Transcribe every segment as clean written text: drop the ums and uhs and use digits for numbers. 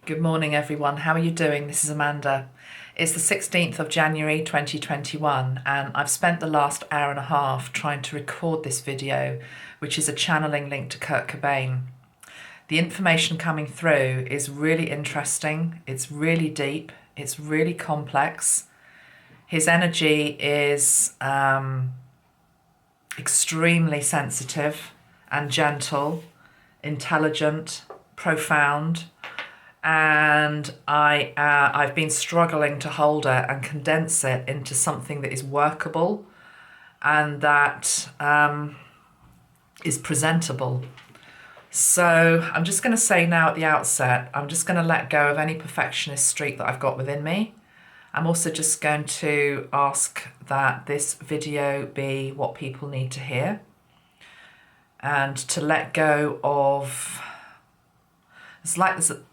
Good morning, everyone. How are you doing? This is Amanda. It's the 16th of January 2021, and I've spent the last hour and a half trying to record this video, which is a channeling link to Kurt Cobain. The information coming through is really interesting. It's really deep. It's really complex. His energy is extremely sensitive and gentle, intelligent, profound. And I've been struggling to hold it and condense it into something that is workable and that is presentable. So I'm just going to say now at the outset, I'm just going to let go of any perfectionist streak that I've got within me. I'm also just going to ask that this video be what people need to hear and to let go of...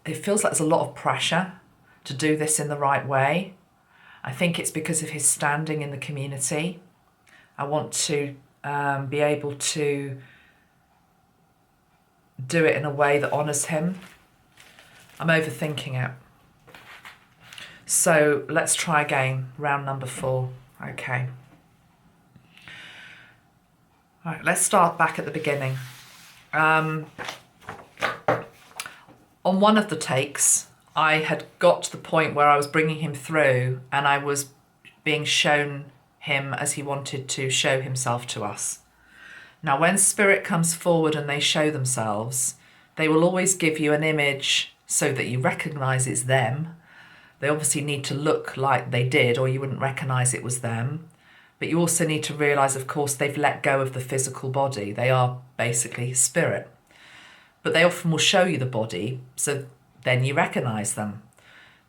it feels like there's a lot of pressure to do this in the right way. I think it's because of his standing in the community. I want to be able to do it in a way that honours him. I'm overthinking it. So let's try again, round number 4. Okay. All right, let's start back at the beginning. On one of the takes, I had got to the point where I was bringing him through and I was being shown him as he wanted to show himself to us. Now, when spirit comes forward and they show themselves, they will always give you an image so that you recognise it's them. They obviously need to look like they did or you wouldn't recognise it was them. But you also need to realise, of course, they've let go of the physical body. They are basically spirit. But they often will show you the body, so then you recognise them.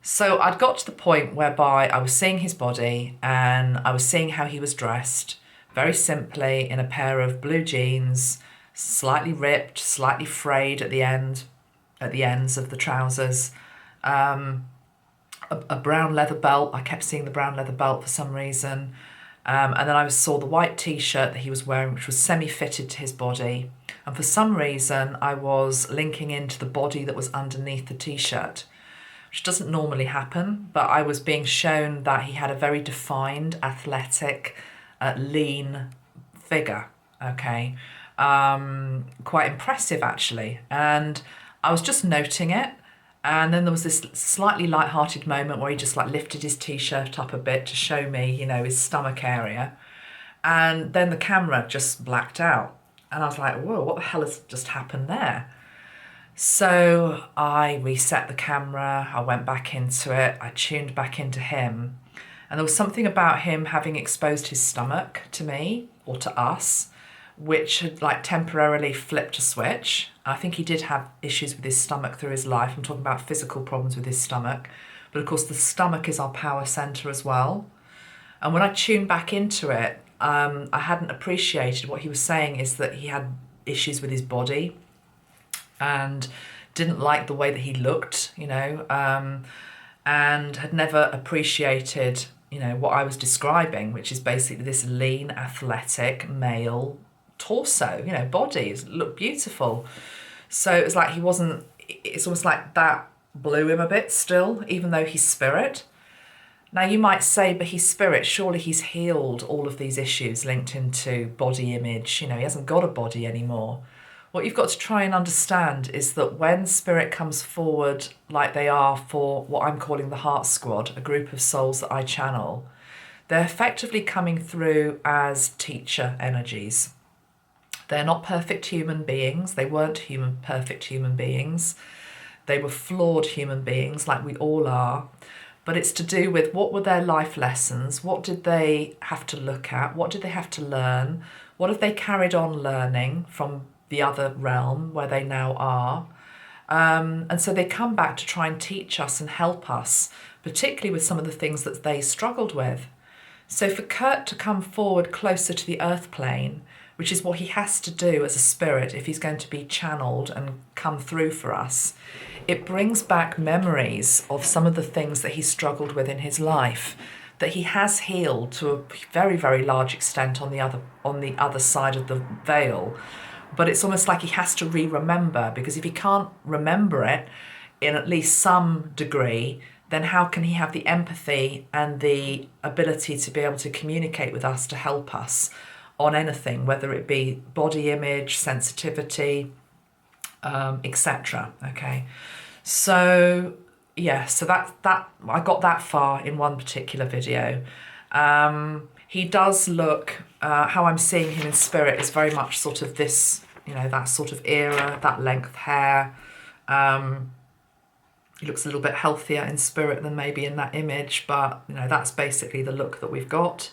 So I'd got to the point whereby I was seeing his body and I was seeing how he was dressed, very simply in a pair of blue jeans, slightly ripped, slightly frayed at the ends of the trousers, a brown leather belt. I kept seeing the brown leather belt for some reason. And then I saw the white t-shirt that he was wearing, which was semi-fitted to his body. And for some reason, I was linking into the body that was underneath the t-shirt, which doesn't normally happen, but I was being shown that he had a very defined, athletic, lean figure, okay? Quite impressive, actually. And I was just noting it. And then there was this slightly light-hearted moment where he just like lifted his t-shirt up a bit to show me, you know, his stomach area. And then the camera just blacked out. And I was like, whoa, what the hell has just happened there? So I reset the camera. I went back into it. I tuned back into him. And there was something about him having exposed his stomach to me or to us, which had like temporarily flipped a switch. I think he did have issues with his stomach through his life. I'm talking about physical problems with his stomach. But of course, the stomach is our power center as well. And when I tuned back into it, I hadn't appreciated what he was saying is that he had issues with his body and didn't like the way that he looked, you know, and had never appreciated, you know, what I was describing, which is basically this lean, athletic, male torso, you know, body. It looked beautiful. So it was like it's almost like that blew him a bit still, even though he's spirit. Now you might say, but he's spirit, surely he's healed all of these issues linked into body image, you know, he hasn't got a body anymore. What you've got to try and understand is that when spirit comes forward like they are for what I'm calling the Heart Squad, a group of souls that I channel, they're effectively coming through as teacher energies. They're not perfect human beings. They weren't perfect human beings. They were flawed human beings like we all are. But it's to do with what were their life lessons? What did they have to look at? What did they have to learn? What have they carried on learning from the other realm where they now are? And so they come back to try and teach us and help us, particularly with some of the things that they struggled with. So for Kurt to come forward closer to the earth plane, which is what he has to do as a spirit if he's going to be channeled and come through for us, it brings back memories of some of the things that he struggled with in his life that he has healed to a very, very large extent on the other side of the veil. But it's almost like he has to remember, because if he can't remember it, in at least some degree, then how can he have the empathy and the ability to be able to communicate with us to help us on anything, whether it be body image, sensitivity, etc. Okay, so yeah, so that I got that far in one particular video. He does look, how I'm seeing him in spirit is very much sort of this, you know, that sort of era, that length hair. He looks a little bit healthier in spirit than maybe in that image, but you know, that's basically the look that we've got.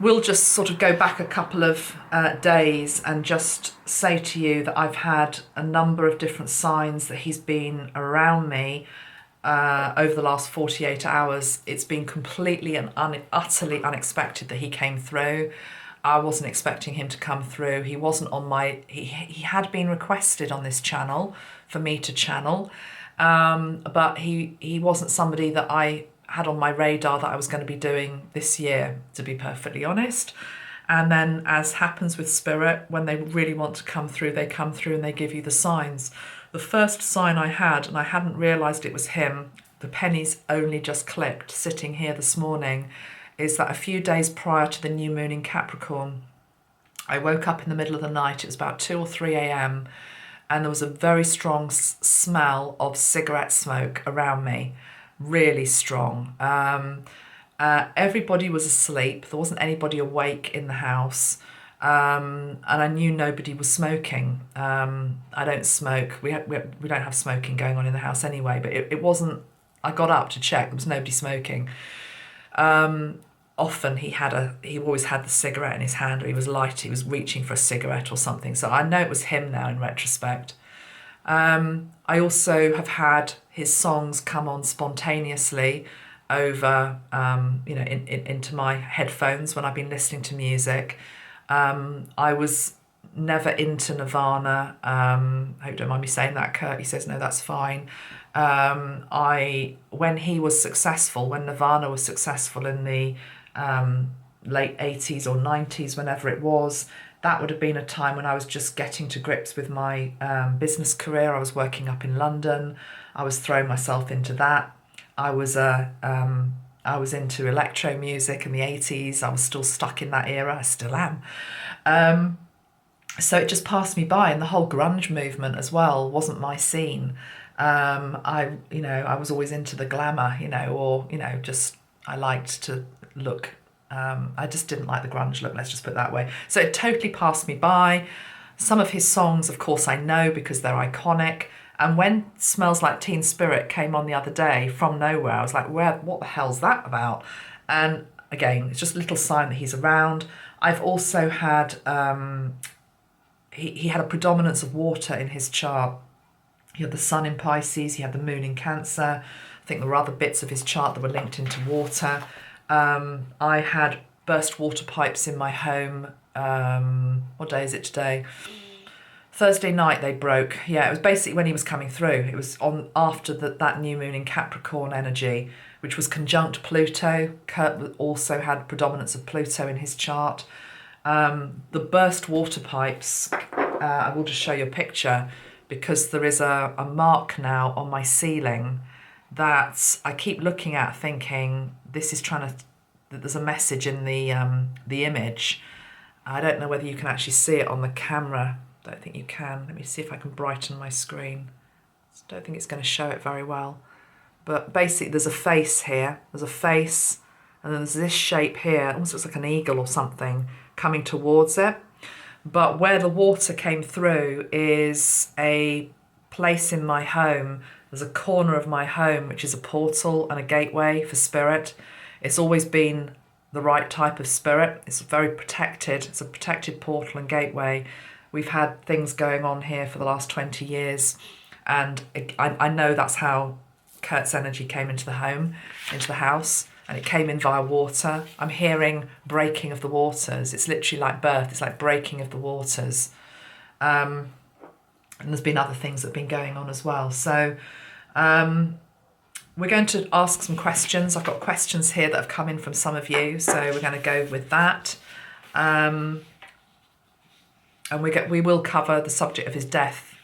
We'll just sort of go back a couple of days and just say to you that I've had a number of different signs that he's been around me over the last 48 hours. It's been completely and utterly unexpected that he came through. I wasn't expecting him to come through. He wasn't on my... He had been requested on this channel for me to channel, but he wasn't somebody that I had on my radar that I was going to be doing this year, to be perfectly honest. And then, as happens with spirit, when they really want to come through, they come through and they give you the signs. The first sign I had, and I hadn't realised it was him, the pennies only just clicked sitting here this morning, is that a few days prior to the new moon in Capricorn, I woke up in the middle of the night. It was about 2 or 3 a.m. and there was a very strong smell of cigarette smoke around me, really strong. Everybody was asleep. There wasn't anybody awake in the house. And I knew nobody was smoking. I don't smoke. We don't have smoking going on in the house anyway, but it wasn't... I got up to check. There was nobody smoking. Often he always had the cigarette in his hand, or he was reaching for a cigarette or something. So I know it was him now in retrospect. I also have had his songs come on spontaneously over, into my headphones when I've been listening to music. I was never into Nirvana. I hope you don't mind me saying that, Kurt. He says, no, that's fine. When he was successful, when Nirvana was successful in the late 80s or 90s, whenever it was, that would have been a time when I was just getting to grips with my business career. I was working up in London. I was throwing myself into that. I was into electro music in the 80s. I was still stuck in that era. I still am. So it just passed me by, and the whole grunge movement as well wasn't my scene. I was always into the glamour, I liked to look. I just didn't like the grunge look, let's just put it that way. So it totally passed me by. Some of his songs, of course, I know because they're iconic. And when Smells Like Teen Spirit came on the other day from nowhere, I was like, what the hell's that about? And again, it's just a little sign that he's around. I've also had, he had a predominance of water in his chart. He had the sun in Pisces, he had the moon in Cancer. I think there were other bits of his chart that were linked into water. I had burst water pipes in my home. What day is it today? Thursday night they broke. Yeah, it was basically when he was coming through. It was on after that new moon in Capricorn energy, which was conjunct Pluto. Kurt also had predominance of Pluto in his chart. The burst water pipes, I will just show you a picture, because there is a mark now on my ceiling that I keep looking at thinking, this is that there's a message in the image. I don't know whether you can actually see it on the camera. I don't think you can. Let me see if I can brighten my screen. I don't think it's going to show it very well. But basically there's a face here. There's a face, and then there's this shape here. It almost looks like an eagle or something coming towards it. But where the water came through is a place in my home. There's a corner of my home which is a portal and a gateway for spirit. It's always been the right type of spirit. It's very protected. It's a protected portal and gateway. We've had things going on here for the last 20 years. And I know that's how Kurt's energy came into the home, into the house. And it came in via water. I'm hearing breaking of the waters. It's literally like birth. It's like breaking of the waters. And there's been other things that have been going on as well. So we're going to ask some questions. I've got questions here that have come in from some of you. So we're going to go with that. And we will cover the subject of his death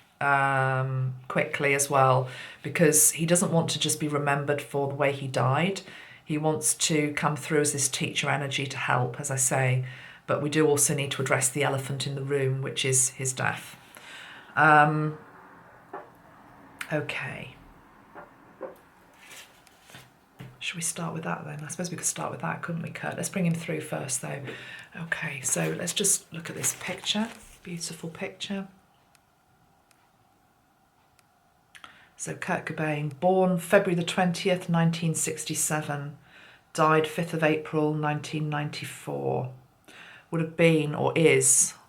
quickly as well, because he doesn't want to just be remembered for the way he died. He wants to come through as this teacher energy to help, as I say, but we do also need to address the elephant in the room, which is his death. Okay. Should we start with that then? I suppose we could start with that, couldn't we, Kurt? Let's bring him through first, though. Okay, so let's just look at this picture. Beautiful picture. So Kurt Cobain, born February the 20th, 1967, died 5th of April, 1994. Would have been, or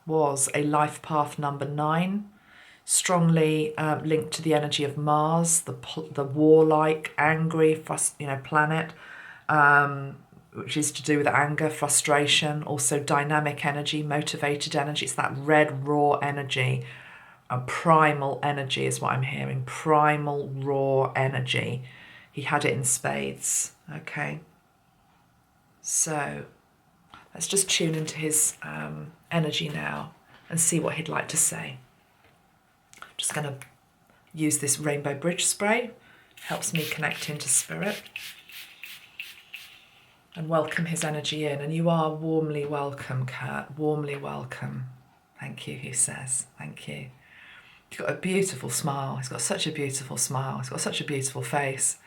was a life path number 9, strongly linked to the energy of Mars, the warlike, angry, planet, which is to do with anger, frustration, also dynamic energy, motivated energy. It's that red, raw energy. A primal energy is what I'm hearing. Primal, raw energy. He had it in spades. Okay. So let's just tune into his energy now and see what he'd like to say. Just going to use this rainbow bridge spray. Helps me connect into spirit. And welcome his energy in. And you are warmly welcome, Kurt. Warmly welcome. Thank you, he says. Thank you. He's got a beautiful smile. He's got such a beautiful smile. He's got such a beautiful face.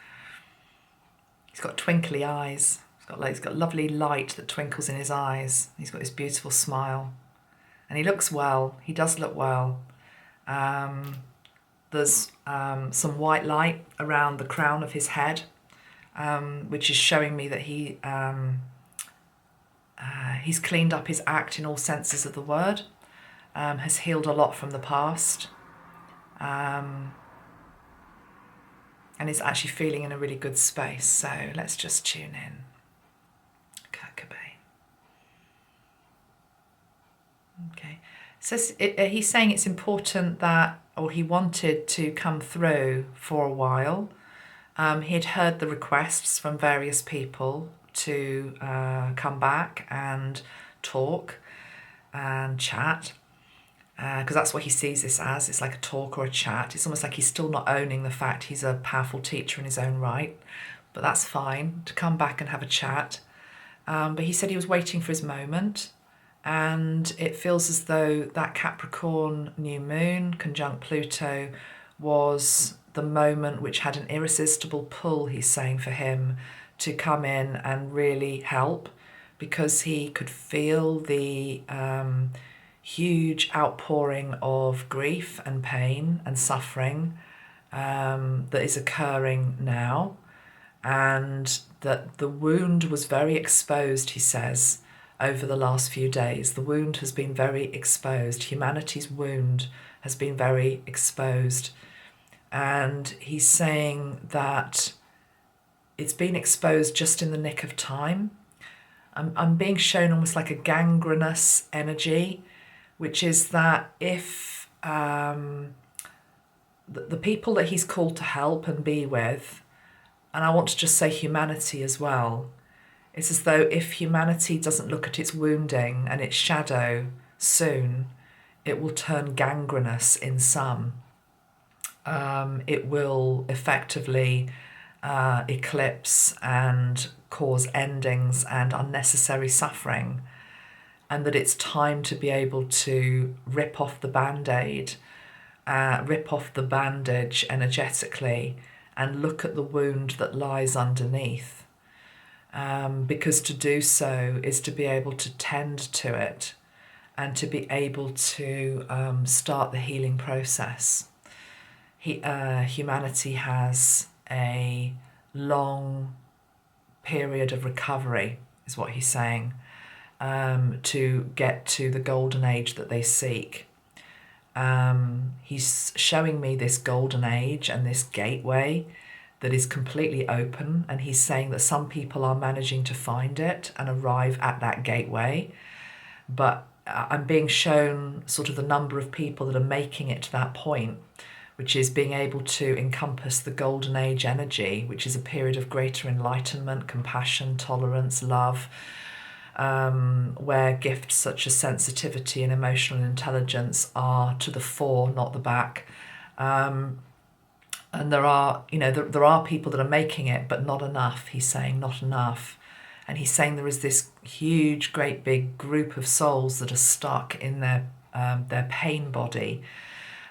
He's got twinkly eyes. He's got lovely light that twinkles in his eyes. He's got this beautiful smile. And he looks well. He does look well. There's some white light around the crown of his head, which is showing me that he's cleaned up his act in all senses of the word, has healed a lot from the past, and is actually feeling in a really good space. So let's just tune in. Kurt Cobain. Okay. So he's saying it's important that, or he wanted to come through for a while. He'd heard the requests from various people to come back and talk and chat, because that's what he sees this as. It's like a talk or a chat. It's almost like he's still not owning the fact he's a powerful teacher in his own right, but that's fine, to come back and have a chat. But he said he was waiting for his moment, and it feels as though that Capricorn new moon conjunct Pluto was the moment which had an irresistible pull, he's saying, for him to come in and really help, because he could feel the huge outpouring of grief and pain and suffering that is occurring now, and that the wound was very exposed, he says, over the last few days. The wound has been very exposed. Humanity's wound has been very exposed. And he's saying that it's been exposed just in the nick of time. I'm being shown almost like a gangrenous energy, which is that if the people that he's called to help and be with, and I want to just say humanity as well, it's as though if humanity doesn't look at its wounding and its shadow soon, it will turn gangrenous in some. It will effectively eclipse and cause endings and unnecessary suffering, and that it's time to be able to rip off the band-aid, rip off the bandage energetically, and look at the wound that lies underneath. Because to do so is to be able to tend to it and to be able to start the healing process. Humanity has a long period of recovery, is what he's saying, to get to the golden age that they seek. He's showing me this golden age and this gateway that is completely open, and he's saying that some people are managing to find it and arrive at that gateway, but I'm being shown sort of the number of people that are making it to that point, which is being able to encompass the golden age energy, which is a period of greater enlightenment, compassion, tolerance, love, where gifts such as sensitivity and emotional intelligence are to the fore, not the back. And there are, there are people that are making it, but not enough. He's saying not enough. And he's saying there is this huge, great big group of souls that are stuck in their pain body,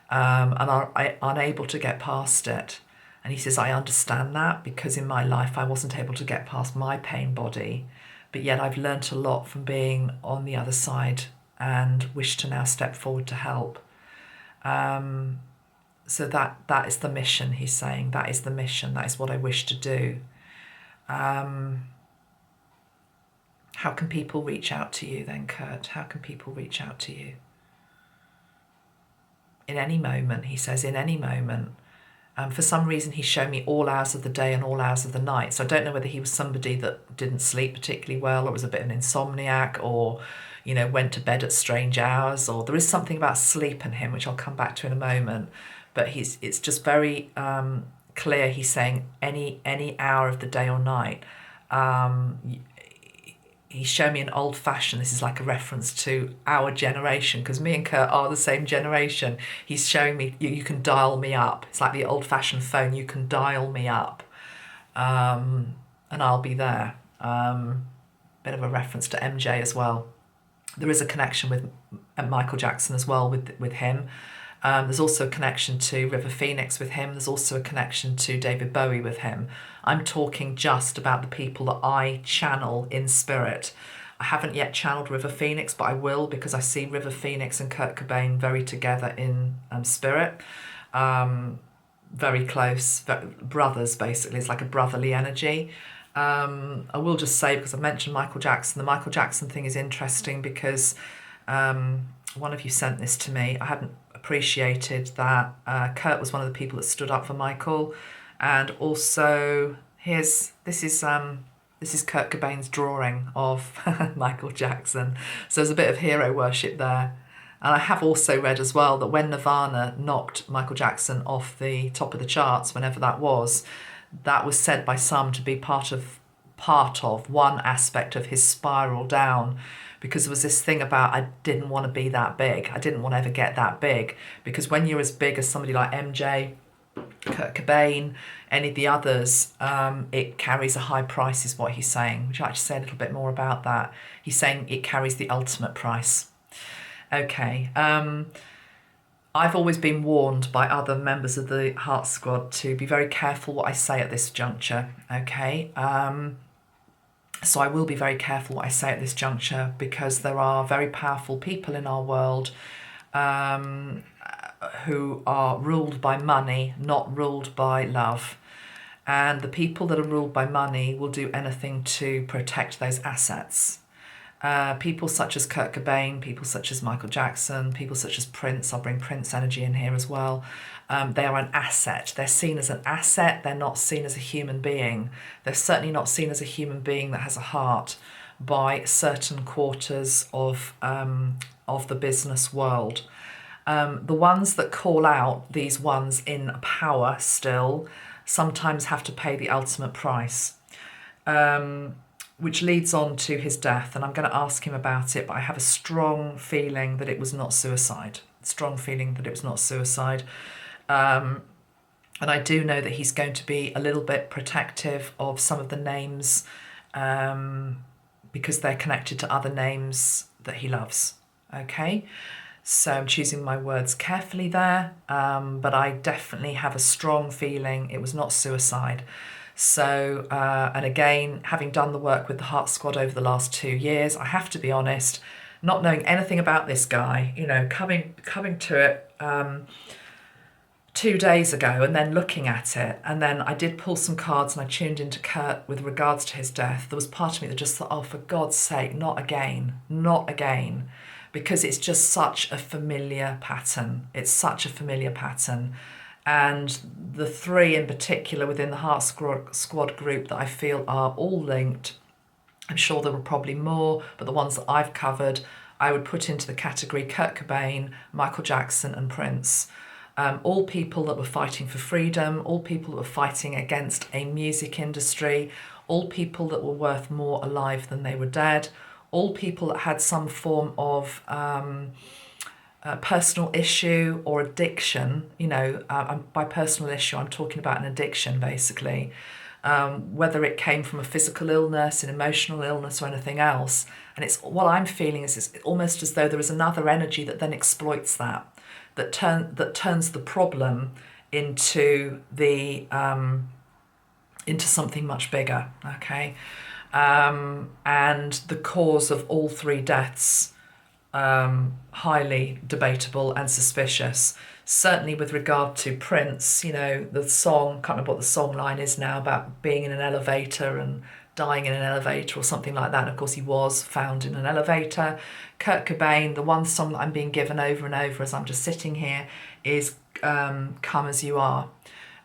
and are unable to get past it. And he says, I understand that, because in my life I wasn't able to get past my pain body, but yet I've learnt a lot from being on the other side and wish to now step forward to help. So that is the mission, he's saying. That is the mission. That is what I wish to do. How can people reach out to you then, Kurt? How can people reach out to you? In any moment, he says, in any moment. For some reason, he's shown me all hours of the day and all hours of the night. So I don't know whether he was somebody that didn't sleep particularly well, or was a bit of an insomniac, or, went to bed at strange hours, or there is something about sleep in him, which I'll come back to in a moment. But it's just very clear. He's saying any hour of the day or night. He's shown me an old-fashioned, this is like a reference to our generation, because me and Kurt are the same generation. He's showing me, you can dial me up. It's like the old-fashioned phone, you can dial me up, and I'll be there. Bit of a reference to MJ as well. There is a connection with Michael Jackson as well with him. There's also a connection to River Phoenix with him. There's also a connection to David Bowie with him. I'm talking just about the people that I channel in spirit. I haven't yet channeled River Phoenix, but I will, because I see River Phoenix and Kurt Cobain very together in spirit. Very close, brothers basically. It's like a brotherly energy. I will just say, because I mentioned Michael Jackson, the Michael Jackson thing is interesting because one of you sent this to me. I hadn't appreciated that Kurt was one of the people that stood up for Michael, and also this is Kurt Cobain's drawing of Michael Jackson. So there's a bit of hero worship there. And I have also read as well that when Nirvana knocked Michael Jackson off the top of the charts, whenever that was said by some to be part of one aspect of his spiral down, because there was this thing about, I didn't want to be that big. I didn't want to ever get that big, because when you're as big as somebody like MJ, Kurt Cobain, any of the others, it carries a high price, is what he's saying. Would you like to say a little bit more about that? He's saying it carries the ultimate price. Okay. I've always been warned by other members of the Heart Squad to be very careful what I say at this juncture. Okay. So I will be very careful what I say at this juncture, because there are very powerful people in our world who are ruled by money, not ruled by love. And the people that are ruled by money will do anything to protect those assets. People such as Kurt Cobain, people such as Michael Jackson, people such as Prince, I'll bring Prince energy in here as well. They are an asset. They're seen as an asset. They're not seen as a human being. They're certainly not seen as a human being that has a heart by certain quarters of the business world. The ones that call out these ones in power still sometimes have to pay the ultimate price. Which leads on to his death, and I'm going to ask him about it, but I have a strong feeling that it was not suicide. And I do know that he's going to be a little bit protective of some of the names because they're connected to other names that he loves. Okay, so I'm choosing my words carefully there, but I definitely have a strong feeling it was not suicide. So, and again, having done the work with the Heart Squad over the last 2 years, I have to be honest, not knowing anything about this guy, coming to it 2 days ago and then looking at it, and then I did pull some cards and I tuned into Kurt with regards to his death. There was part of me that just thought, oh, for God's sake, not again, because it's just such a familiar pattern. And the three in particular within the Heart Squad group that I feel are all linked, I'm sure there were probably more, but the ones that I've covered, I would put into the category Kurt Cobain, Michael Jackson and Prince. All people that were fighting for freedom, all people that were fighting against a music industry, all people that were worth more alive than they were dead, all people that had some form of personal issue or addiction, by personal issue, I'm talking about an addiction basically, whether it came from a physical illness, an emotional illness, or anything else. And it's what I'm feeling is it's almost as though there is another energy that then exploits that turns the problem into into something much bigger. Okay, and the cause of all three deaths, highly debatable and suspicious. Certainly with regard to Prince, the song, can't remember what the song line is now, about being in an elevator and dying in an elevator or something like that. And of course he was found in an elevator. Kurt Cobain, the one song that I'm being given over and over as I'm just sitting here is Come As You Are.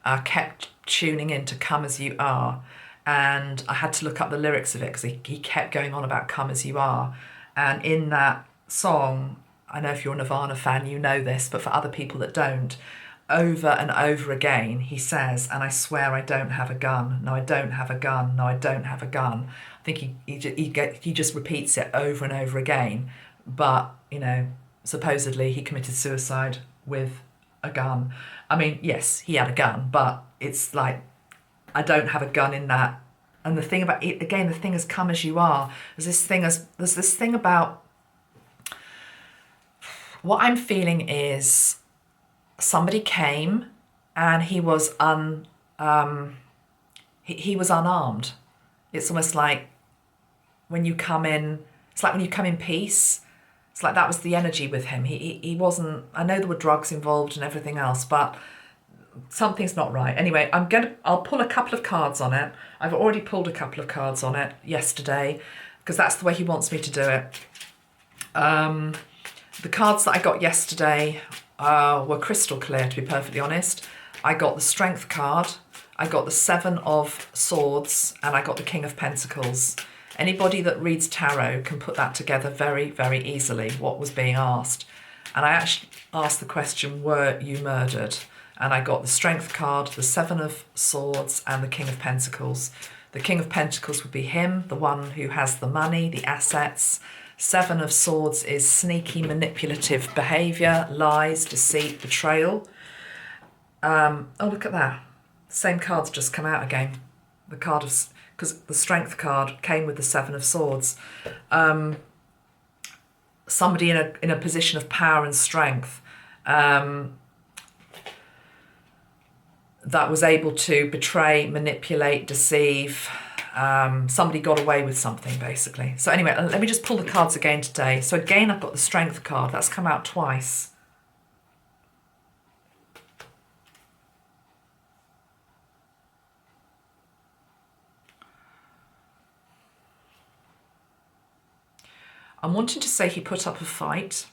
I kept tuning in to Come As You Are, and I had to look up the lyrics of it because he kept going on about Come As You Are. And in that song, I know if you're a Nirvana fan, you know this, but for other people that don't, over and over again, he says, and I swear I don't have a gun. No, I don't have a gun. No, I don't have a gun. I think he just repeats it over and over again. But, supposedly he committed suicide with a gun. I mean, yes, he had a gun, but it's like, I don't have a gun in that. And the thing about it, again, the thing is come as you are. There's this thing about, what I'm feeling is somebody came and he was he was unarmed. It's almost like when you come in, it's like when you come in peace. It's like that was the energy with him. He wasn't, I know there were drugs involved and everything else, but something's not right. Anyway, I'll pull a couple of cards on it. I've already pulled a couple of cards on it yesterday because that's the way he wants me to do it. The cards that I got yesterday were crystal clear, to be perfectly honest. I got the Strength card, I got the Seven of Swords, and I got the King of Pentacles. Anybody that reads tarot can put that together very, very easily, what was being asked. And I actually asked the question, were you murdered? And I got the Strength card, the Seven of Swords, and the King of Pentacles. The King of Pentacles would be him, the one who has the money, the assets. Seven of Swords is sneaky, manipulative behaviour, lies, deceit, betrayal. Oh, look at that. Same card's just come out again. The card of, because the Strength card came with the Seven of Swords. Somebody in a position of power and strength that was able to betray, manipulate, deceive. Somebody got away with something, basically. So anyway, let me just pull the cards again today. So again, I've got the Strength card. That's come out twice. I'm wanting to say he put up a fight.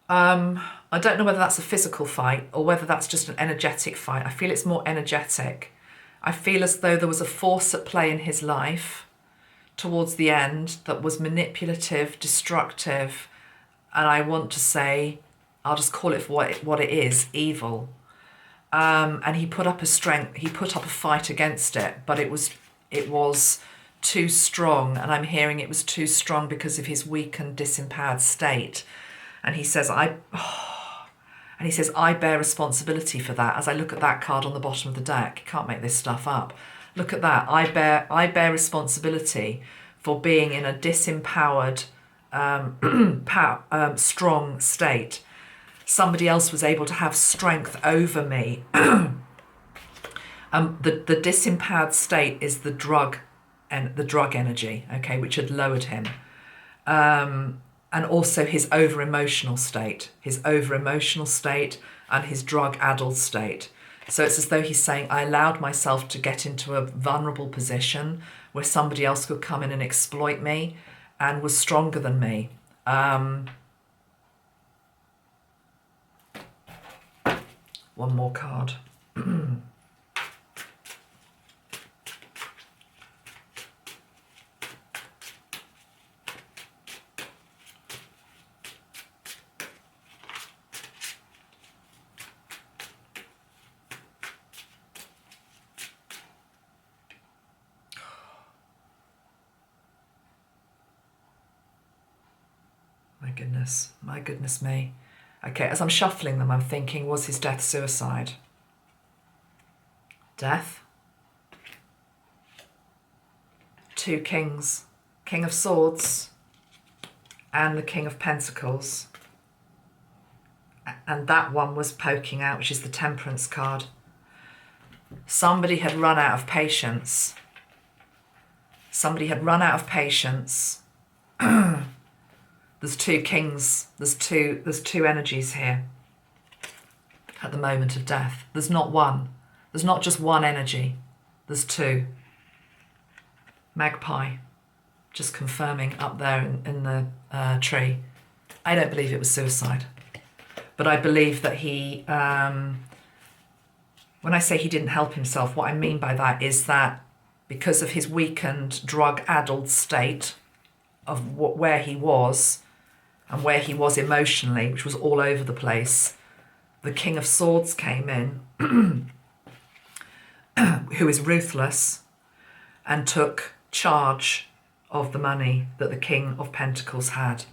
I don't know whether that's a physical fight or whether that's just an energetic fight. I feel it's more energetic. I feel as though there was a force at play in his life towards the end that was manipulative, destructive, and I want to say, I'll just call it for what it is, evil. And he put up a fight against it, but it was too strong, and I'm hearing it was too strong because of his weak and disempowered state. And he says, I bear responsibility for that. As I look at that card on the bottom of the deck, you can't make this stuff up. Look at that. I bear responsibility for being in a disempowered, strong state. Somebody else was able to have strength over me. The disempowered state is the drug energy, okay, which had lowered him. And also his over-emotional state and his drug-addled state. So it's as though he's saying, I allowed myself to get into a vulnerable position where somebody else could come in and exploit me and was stronger than me. One more card. My goodness me. Okay, as I'm shuffling them, I'm thinking, was his death suicide? Death. 2 kings. King of Swords and the King of Pentacles. And that one was poking out, which is the Temperance card. Somebody had run out of patience. Somebody had run out of patience. There's 2 kings. There's two energies here at the moment of death. There's not one. There's not just one energy. There's 2. Magpie, just confirming up there in the tree. I don't believe it was suicide, but I believe that he. When I say he didn't help himself, what I mean by that is that because of his weakened, drug-addled state of where he was and where he was emotionally, which was all over the place, the King of Swords came in, who is ruthless, and took charge of the money that the King of Pentacles had,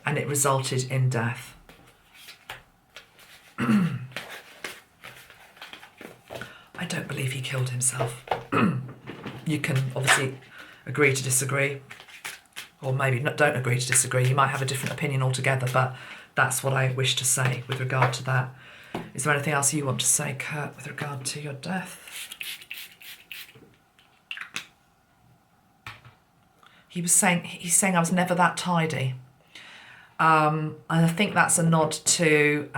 and it resulted in death. I don't believe he killed himself. You can obviously agree to disagree, or maybe don't agree to disagree. You might have a different opinion altogether, but that's what I wish to say with regard to that. Is there anything else you want to say, Kurt, with regard to your death? He's saying I was never that tidy. And I think that's a nod to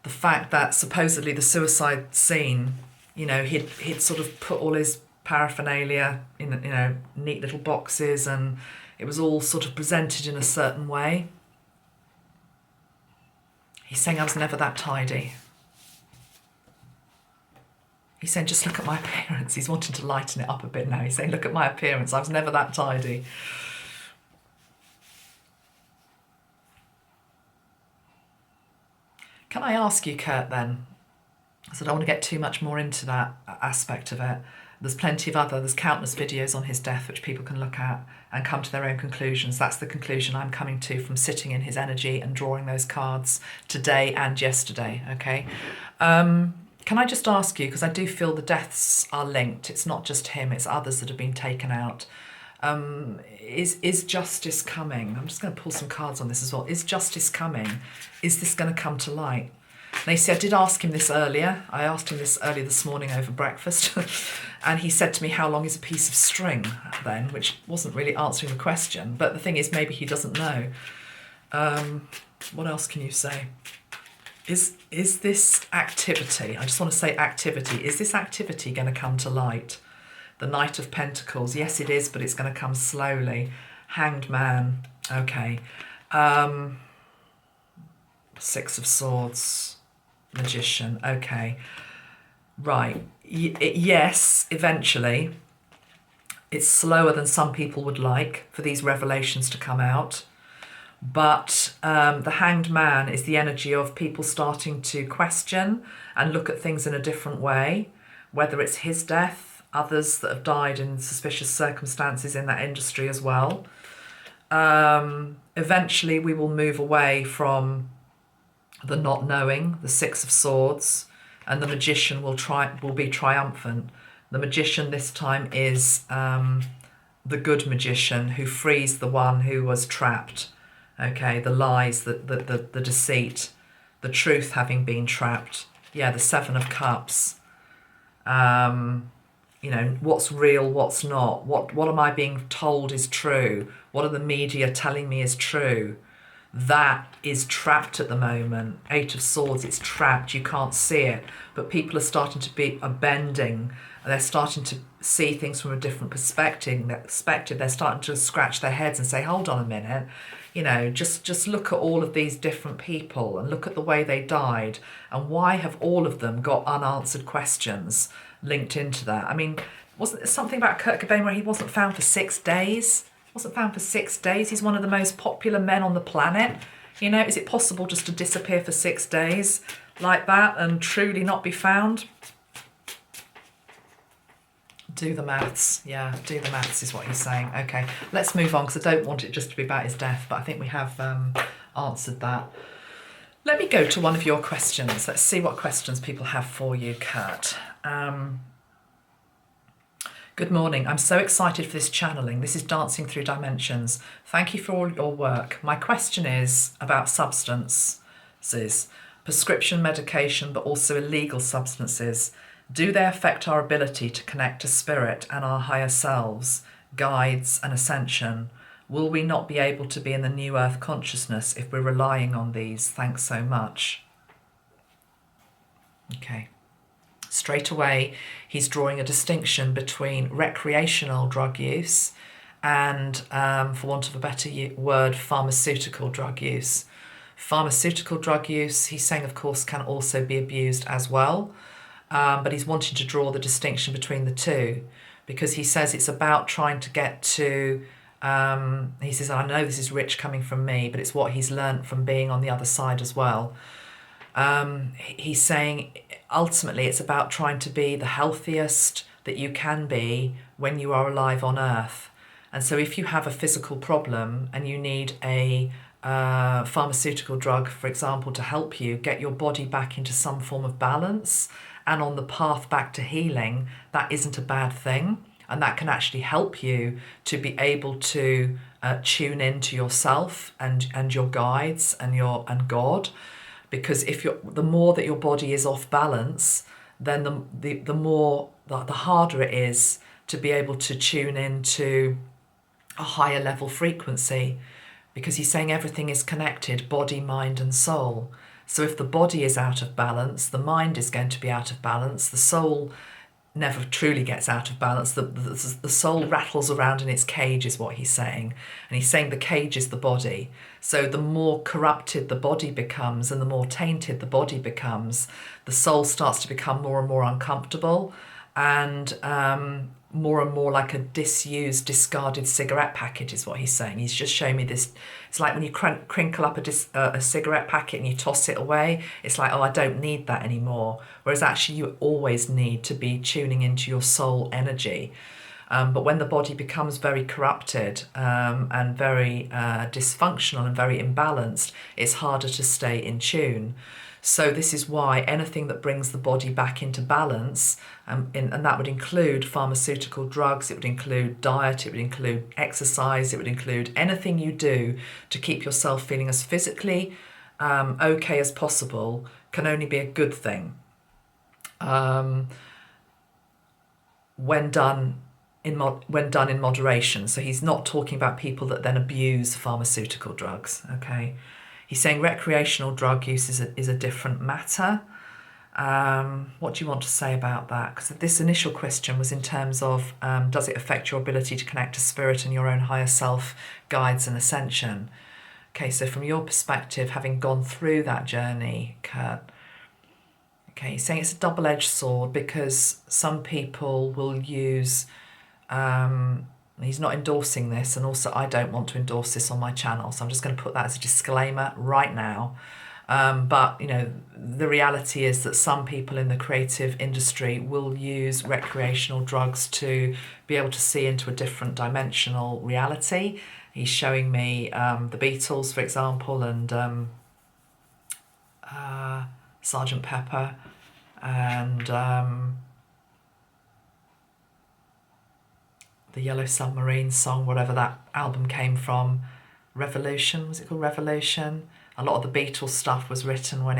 the fact that supposedly the suicide scene, he'd sort of put all his paraphernalia in, neat little boxes, and it was all sort of presented in a certain way. He's saying I was never that tidy. He's saying, just look at my appearance. He's wanting to lighten it up a bit now. He's saying, look at my appearance. I was never that tidy. Can I ask you, Kurt, then? So I don't want to get too much more into that aspect of it. There's countless videos on his death which people can look at and come to their own conclusions. That's the conclusion I'm coming to from sitting in his energy and drawing those cards today and yesterday, okay? Can I just ask you, because I do feel the deaths are linked. It's not just him, it's others that have been taken out. Is justice coming? I'm just going to pull some cards on this as well. Is justice coming? Is this going to come to light? Now, you see, I did ask him this earlier. I asked him this earlier this morning over breakfast. And he said to me, how long is a piece of string then? Which wasn't really answering the question. But the thing is, maybe he doesn't know. What else can you say? Is this activity, I just want to say activity, is this activity going to come to light? The Knight of Pentacles, yes it is, but it's going to come slowly. Hanged Man, okay. 6 of Swords, Magician, okay. Right, yes, eventually. It's slower than some people would like for these revelations to come out. But the Hanged Man is the energy of people starting to question and look at things in a different way, whether it's his death, others that have died in suspicious circumstances in that industry as well. Eventually we will move away from the not knowing, the 6 of Swords, and the Magician will be triumphant. The Magician this time is the good magician who frees the one who was trapped. Okay, the lies, the deceit, the truth having been trapped. Yeah, the 7 of Cups. What's real, what's not. What am I being told is true? What are the media telling me is true? That is trapped at the moment. 8 of Swords, it's trapped. You can't see it. But people are starting to be bending. They're starting to see things from a different perspective. They're starting to scratch their heads and say, hold on a minute. Just look at all of these different people and look at the way they died. And why have all of them got unanswered questions linked into that? I mean, wasn't there something about Kurt Cobain where he wasn't found for 6 days? Wasn't found for 6 days. He's one of the most popular men on the planet. Is it possible just to disappear for 6 days like that and truly not be found? Do the maths. Yeah, do the maths is what he's saying. Okay, let's move on because I don't want it just to be about his death, but I think we have answered that. Let me go to one of your questions. Let's see what questions people have for you, Kurt. Good morning. I'm so excited for this channeling. This is Dancing Through Dimensions. Thank you for all your work. My question is about substances, prescription medication, but also illegal substances. Do they affect our ability to connect to spirit and our higher selves, guides and ascension? Will we not be able to be in the new earth consciousness if we're relying on these? Thanks so much. Okay. Straight away, he's drawing a distinction between recreational drug use and, for want of a better word, pharmaceutical drug use. Pharmaceutical drug use, he's saying, of course, can also be abused as well, but he's wanting to draw the distinction between the two because he says it's about trying to get to, he says, I know this is rich coming from me, but it's what he's learnt from being on the other side as well. He's saying ultimately it's about trying to be the healthiest that you can be when you are alive on earth. And so if you have a physical problem and you need a pharmaceutical drug, for example, to help you get your body back into some form of balance and on the path back to healing, that isn't a bad thing. And that can actually help you to be able to tune into yourself and your guides and God. Because if the more that your body is off balance, then the harder it is to be able to tune into a higher level frequency. Because he's saying everything is connected, body, mind and soul. So if the body is out of balance, the mind is going to be out of balance. The soul never truly gets out of balance. The soul rattles around in its cage is what he's saying. And he's saying the cage is the body. So the more corrupted the body becomes and the more tainted the body becomes, the soul starts to become more and more uncomfortable and more like a disused, discarded cigarette packet is what he's saying. He's just showing me this. It's like when you crinkle up a cigarette packet and you toss it away. It's like, oh, I don't need that anymore. Whereas actually you always need to be tuning into your soul energy. But when the body becomes very corrupted and very dysfunctional and very imbalanced, it's harder to stay in tune. So this is why anything that brings the body back into balance, and that would include pharmaceutical drugs, it would include diet, it would include exercise, it would include anything you do to keep yourself feeling as physically okay as possible, can only be a good thing when done in moderation. So he's not talking about people that then abuse pharmaceutical drugs, okay? He's saying recreational drug use is a different matter. What do you want to say about that? Because this initial question was in terms of, does it affect your ability to connect to spirit and your own higher self, guides and ascension? Okay, so from your perspective, having gone through that journey, Kurt, okay, he's saying it's a double-edged sword because some people will use... he's not endorsing this, and also I don't want to endorse this on my channel, so I'm just going to put that as a disclaimer right now. But you know, the reality is that some people in the creative industry will use recreational drugs to be able to see into a different dimensional reality. He's showing me the Beatles, for example, and Sgt. Pepper, and the Yellow Submarine song, whatever that album came from, Revolution, was it called Revolution? A lot of the Beatles stuff was written when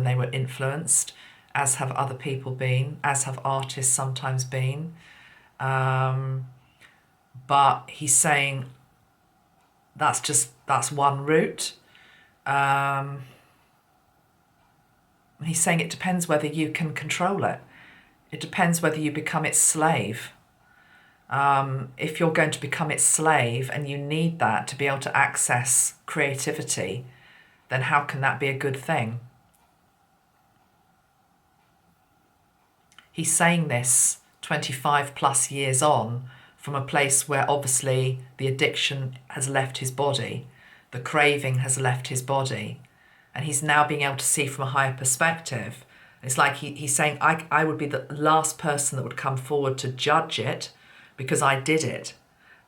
they were influenced, as have other people been, as have artists sometimes been. But he's saying that's one route. He's saying it depends whether you can control it. It depends whether you become its slave. If you're going to become its slave and you need that to be able to access creativity, then how can that be a good thing? He's saying this 25 plus years on from a place where obviously the addiction has left his body, the craving has left his body, and he's now being able to see from a higher perspective, It's like he's saying, I would be the last person that would come forward to judge it because I did it.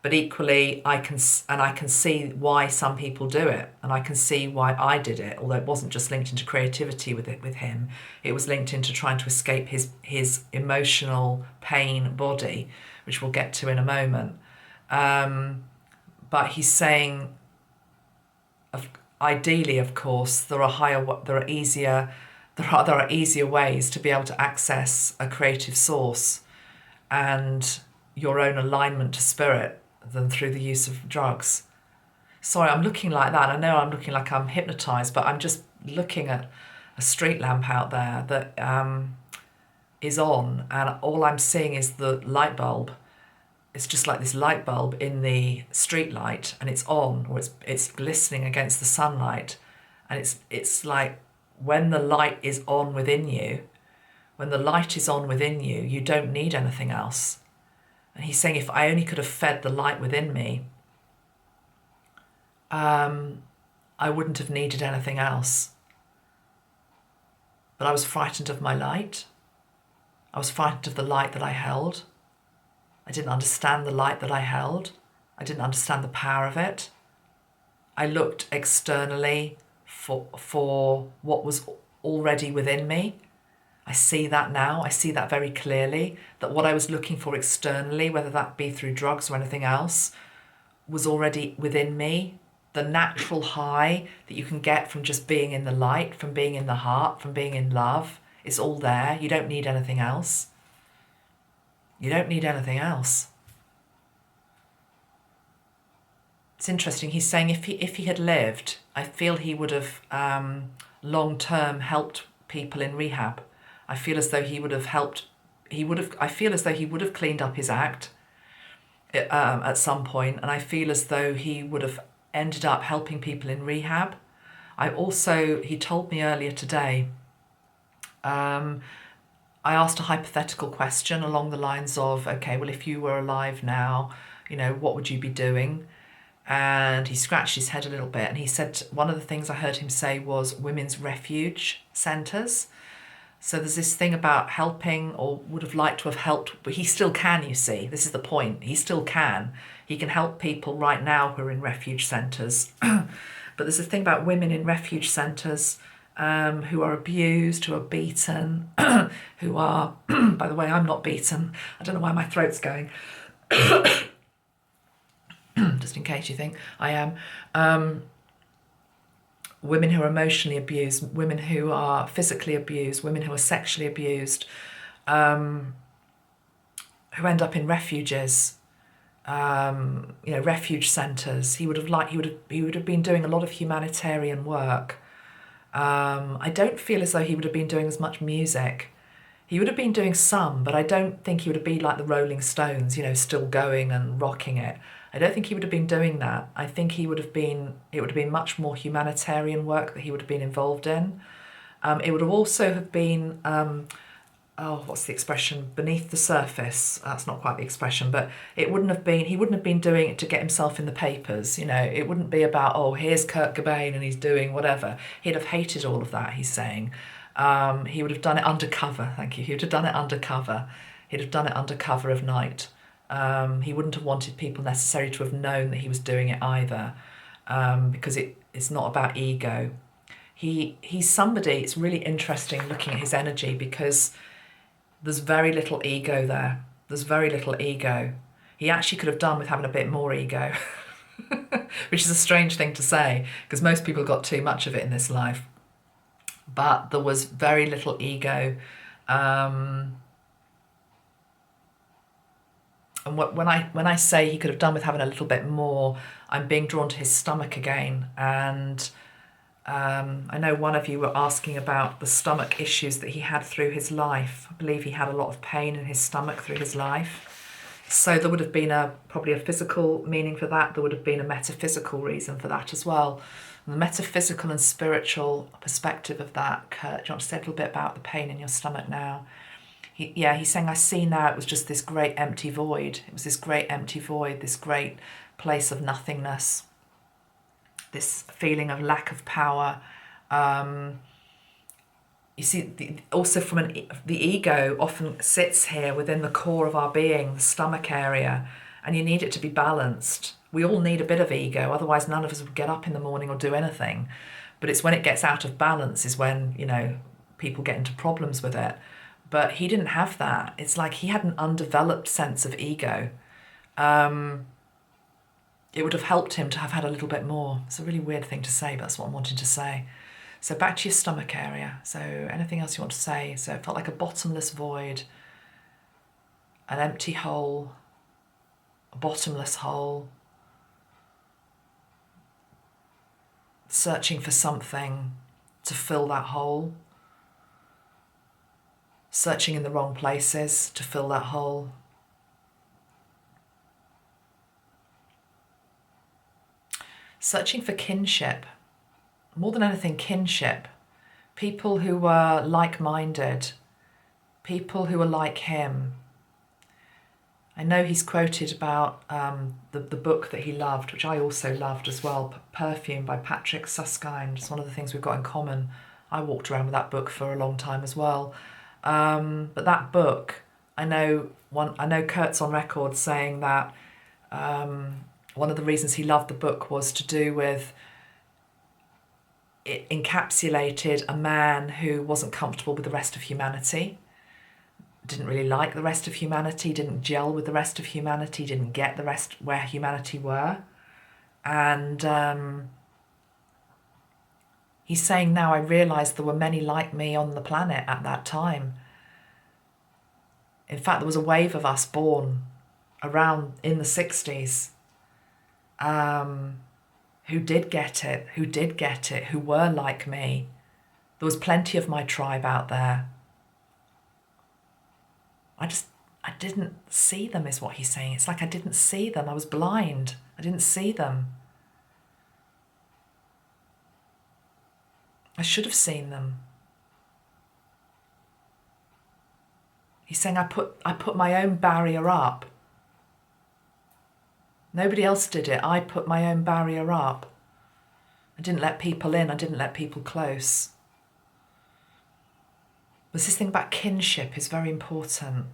But equally, I can see why some people do it, and I can see why I did it. Although it wasn't just linked into creativity with him, it was linked into trying to escape his emotional pain body, which we'll get to in a moment. But he's saying, ideally, of course, there are easier ways to be able to access a creative source and your own alignment to spirit than through the use of drugs. Sorry, I'm looking like that. I know I'm looking like I'm hypnotized, but I'm just looking at a street lamp out there that is on, and all I'm seeing is the light bulb. It's just like this light bulb in the street light, and it's on, or it's glistening against the sunlight, and it's like when the light is on within you, you don't need anything else. And he's saying, if I only could have fed the light within me, I wouldn't have needed anything else. But I was frightened of my light. I was frightened of the light that I held. I didn't understand the light that I held. I didn't understand the power of it. I looked externally for what was already within me. I see that now. I see that very clearly, that what I was looking for externally, whether that be through drugs or anything else, was already within me. The natural high that you can get from just being in the light, from being in the heart, from being in love, is all there. You don't need anything else. You don't need anything else. It's interesting. He's saying if he had lived, I feel he would have long-term helped people in rehab. I feel as though he would have helped. I feel as though he would have cleaned up his act at some point, and I feel as though he would have ended up helping people in rehab. He told me earlier today. I asked a hypothetical question along the lines of, okay, well, if you were alive now, what would you be doing? And he scratched his head a little bit, and he said one of the things I heard him say was women's refuge centres. So there's this thing about helping, or would have liked to have helped, but he still can, you see. This is the point. He still can. He can help people right now who are in refuge centres. But there's a thing about women in refuge centres who are abused, who are beaten, who are, by the way, I'm not beaten. I don't know why my throat's going. Just in case you think I am. Women who are emotionally abused, women who are physically abused, women who are sexually abused, who end up in refuges, refuge centres. He would have been doing a lot of humanitarian work. I don't feel as though he would have been doing as much music. He would have been doing some, but I don't think he would have been like the Rolling Stones, still going and rocking it. I don't think he would have been doing that. I think it would have been much more humanitarian work that he would have been involved in. It would have also have been, what's the expression? Beneath the surface. That's not quite the expression, but he wouldn't have been doing it to get himself in the papers. It wouldn't be about, here's Kurt Cobain and he's doing whatever. He'd have hated all of that, he's saying. He would have done it undercover. Thank you. He would have done it undercover. He'd have done it under cover of night. He wouldn't have wanted people necessarily to have known that he was doing it either, because it's not about ego. He's somebody, it's really interesting looking at his energy, because there's very little ego there. There's very little ego. He actually could have done with having a bit more ego, which is a strange thing to say, because most people got too much of it in this life. But there was very little ego. And when I say he could have done with having a little bit more, I'm being drawn to his stomach again. And I know one of you were asking about the stomach issues that he had through his life. I believe he had a lot of pain in his stomach through his life. So there would have been probably a physical meaning for that. There would have been a metaphysical reason for that as well. And the metaphysical and spiritual perspective of that, Kurt, do you want to say a little bit about the pain in your stomach now? He's saying, I see now it was just this great empty void. It was this great empty void, this great place of nothingness, this feeling of lack of power. you see, also from the ego often sits here within the core of our being, the stomach area, and you need it to be balanced. We all need a bit of ego, otherwise none of us would get up in the morning or do anything. But it's when it gets out of balance is when, people get into problems with it. But he didn't have that. It's like he had an undeveloped sense of ego. It would have helped him to have had a little bit more. It's a really weird thing to say, but that's what I'm wanting to say. So back to your stomach area. So anything else you want to say? So it felt like a bottomless void, an empty hole, a bottomless hole, searching for something to fill that hole, searching in the wrong places to fill that hole. Searching for kinship. More than anything, kinship. People who were like-minded. People who were like him. I know he's quoted about the book that he loved, which I also loved as well, Perfume by Patrick Susskind. It's one of the things we've got in common. I walked around with that book for a long time as well. But that book, I know Kurt's on record saying that one of the reasons he loved the book was to do with it encapsulated a man who wasn't comfortable with the rest of humanity, didn't really like the rest of humanity, didn't gel with the rest of humanity, didn't get the rest where humanity were. And he's saying now, I realised there were many like me on the planet at that time. In fact, there was a wave of us born around in the 60s who did get it, who were like me. There was plenty of my tribe out there. I didn't see them, is what he's saying. It's like I didn't see them. I was blind. I didn't see them. I should have seen them. He's saying I put my own barrier up. Nobody else did it. I put my own barrier up. I didn't let people in. I didn't let people close. But this thing about kinship is very important.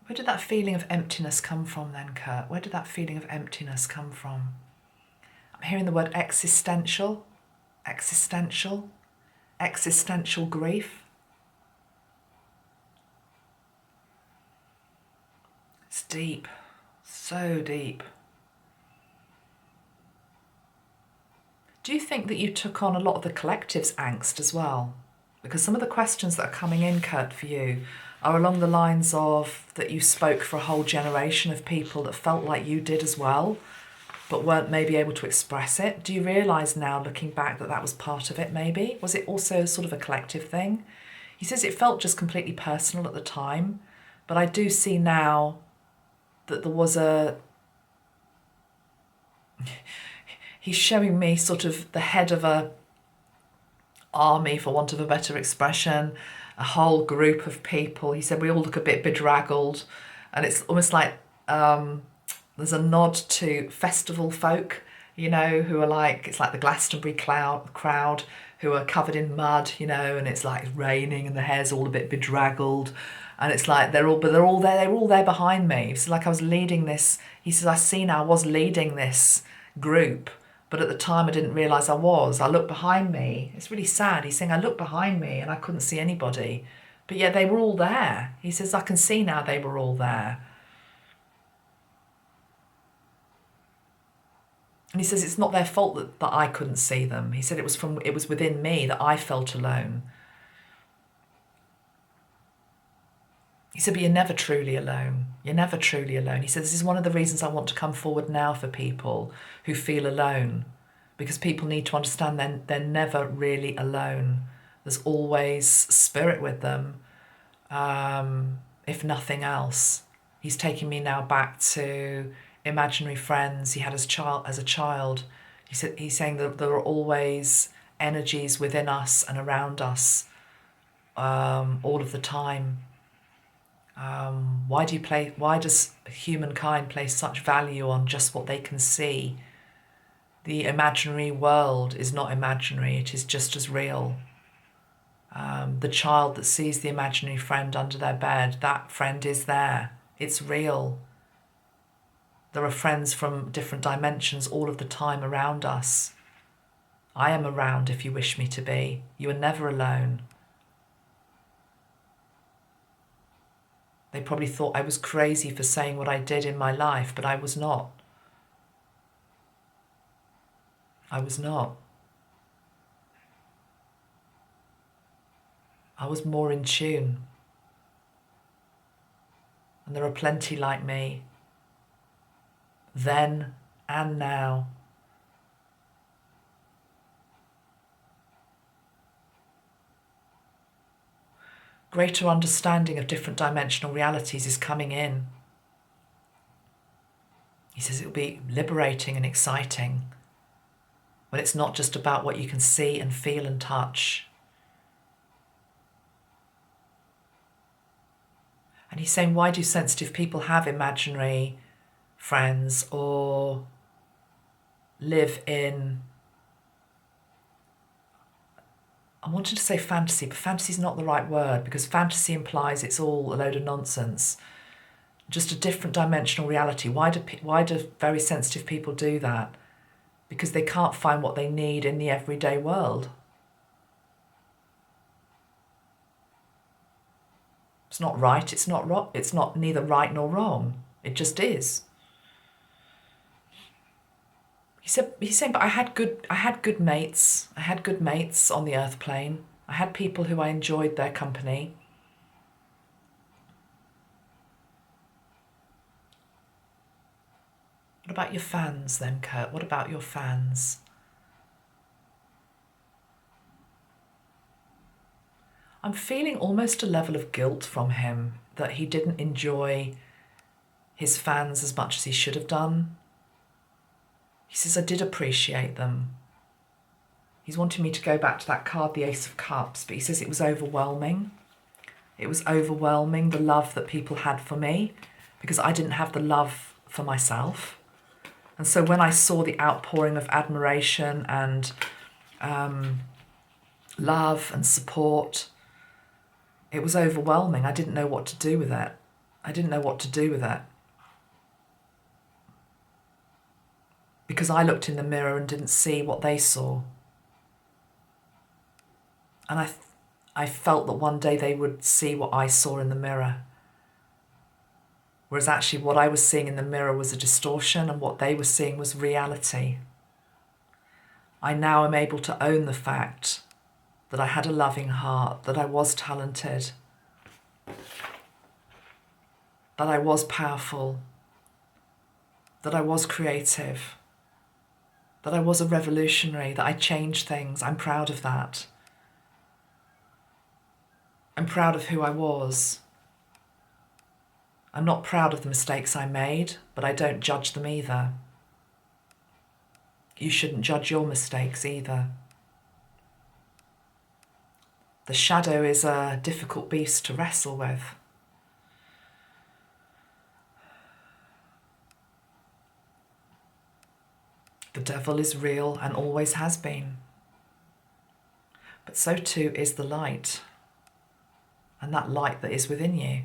Where did that feeling of emptiness come from then, Kurt? Where did that feeling of emptiness come from? I'm hearing the word existential grief. It's deep, so deep. Do you think that you took on a lot of the collective's angst as well? Because some of the questions that are coming in, Kurt, for you are along the lines of that you spoke for a whole generation of people that felt like you did as well, but weren't maybe able to express it. Do you realise now, looking back, that that was part of it maybe? Was it also sort of a collective thing? He says it felt just completely personal at the time, but I do see now that there was he's showing me sort of the head of a army, for want of a better expression, a whole group of people. He said we all look a bit bedraggled, and it's almost like there's a nod to festival folk, who are like, it's like the Glastonbury crowd who are covered in mud, and it's like raining and the hair's all a bit bedraggled, and it's like they were all there behind me. It's like I was leading this. He says, I was leading this group, but at the time I didn't realise I was. I looked behind me. It's really sad. He's saying I looked behind me and I couldn't see anybody, but yet they were all there. He says, I can see now they were all there. And he says it's not their fault that I couldn't see them. He said it was within me that I felt alone. He said, but you're never truly alone. You're never truly alone. He said, this is one of the reasons I want to come forward now for people who feel alone, because people need to understand they're never really alone. There's always spirit with them, if nothing else. He's taking me now back to imaginary friends he had as a child. He's saying that there are always energies within us and around us all of the time. Why does humankind place such value on just what they can see? The imaginary world is not imaginary, it is just as real. The child that sees the imaginary friend under their bed, that friend is there. It's real. There are friends from different dimensions all of the time around us. I am around if you wish me to be. You are never alone. They probably thought I was crazy for saying what I did in my life, but I was not. I was not. I was more in tune. And there are plenty like me, then and now. Greater understanding of different dimensional realities is coming in. He says it will be liberating and exciting when it's not just about what you can see and feel and touch. And he's saying, why do sensitive people have imaginary friends or live in, I wanted to say fantasy, but fantasy is not the right word, because fantasy implies it's all a load of nonsense. Just a different dimensional reality. Why do very sensitive people do that? Because they can't find what they need in the everyday world. It's not right, it's not wrong, it's not neither right nor wrong. It just is. He's saying, but I had good mates. I had good mates on the earth plane. I had people who I enjoyed their company. What about your fans then, Kurt? What about your fans? I'm feeling almost a level of guilt from him that he didn't enjoy his fans as much as he should have done. He says, I did appreciate them. He's wanting me to go back to that card, the Ace of Cups, but he says it was overwhelming. It was overwhelming, the love that people had for me, because I didn't have the love for myself. And so when I saw the outpouring of admiration and love and support, it was overwhelming. I didn't know what to do with it. I didn't know what to do with it. Because I looked in the mirror and didn't see what they saw. And I felt that one day they would see what I saw in the mirror. Whereas actually what I was seeing in the mirror was a distortion and what they were seeing was reality. I now am able to own the fact that I had a loving heart, that I was talented, that I was powerful, that I was creative, that I was a revolutionary, that I changed things. I'm proud of that. I'm proud of who I was. I'm not proud of the mistakes I made, but I don't judge them either. You shouldn't judge your mistakes either. The shadow is a difficult beast to wrestle with. The devil is real and always has been. But so too is the light, and that light that is within you.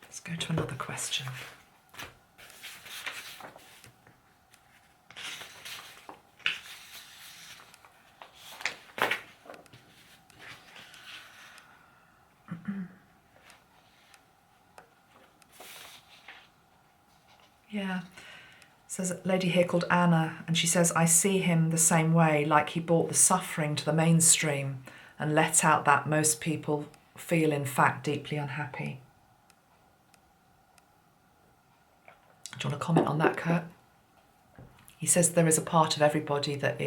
Let's go to another question. Yeah. Says a lady here called Anna, and she says, I see him the same way, like he brought the suffering to the mainstream and let out that most people feel, in fact, deeply unhappy. Do you want to comment on that, Kurt? He says there is a part of everybody that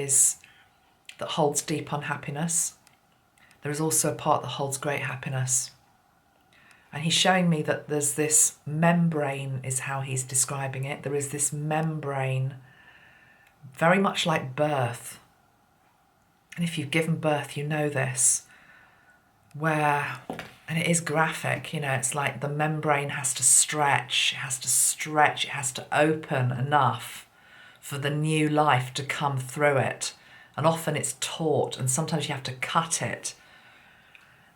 holds deep unhappiness. There is also a part that holds great happiness. And he's showing me that there's this membrane, is how he's describing it. There is this membrane very much like birth. And if you've given birth, you know this, where, and it is graphic, you know, it's like the membrane has to stretch, it has to stretch, it has to open enough for the new life to come through it. And often it's taut, and sometimes you have to cut it,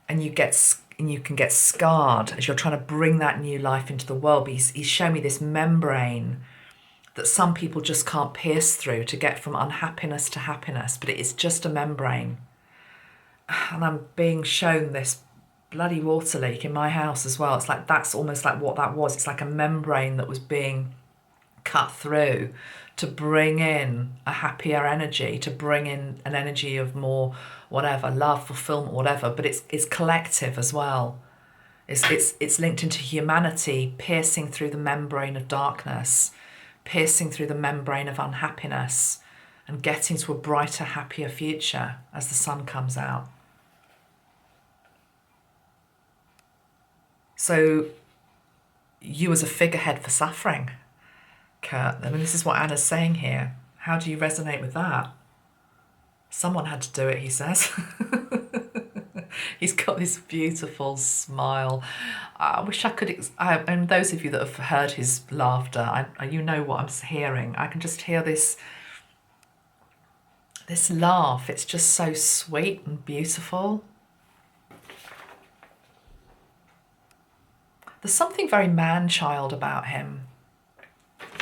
and you can get scarred as you're trying to bring that new life into the world. But he's shown me this membrane that some people just can't pierce through to get from unhappiness to happiness, but it is just a membrane. And I'm being shown this bloody water leak in my house as well. It's like, that's almost like what that was. It's like a membrane that was being cut through to bring in a happier energy, to bring in an energy of more whatever, love, fulfillment, whatever, but it's collective as well. It's linked into humanity piercing through the membrane of darkness, piercing through the membrane of unhappiness, and getting to a brighter, happier future as the sun comes out. So you as a figurehead for suffering, Kurt. I mean, this is what Anna's saying here. How do you resonate with that? Someone had to do it, he says. He's got this beautiful smile. I wish I could, and those of you that have heard his laughter, you know what I'm hearing. I can just hear this laugh. It's just so sweet and beautiful. There's something very man-child about him.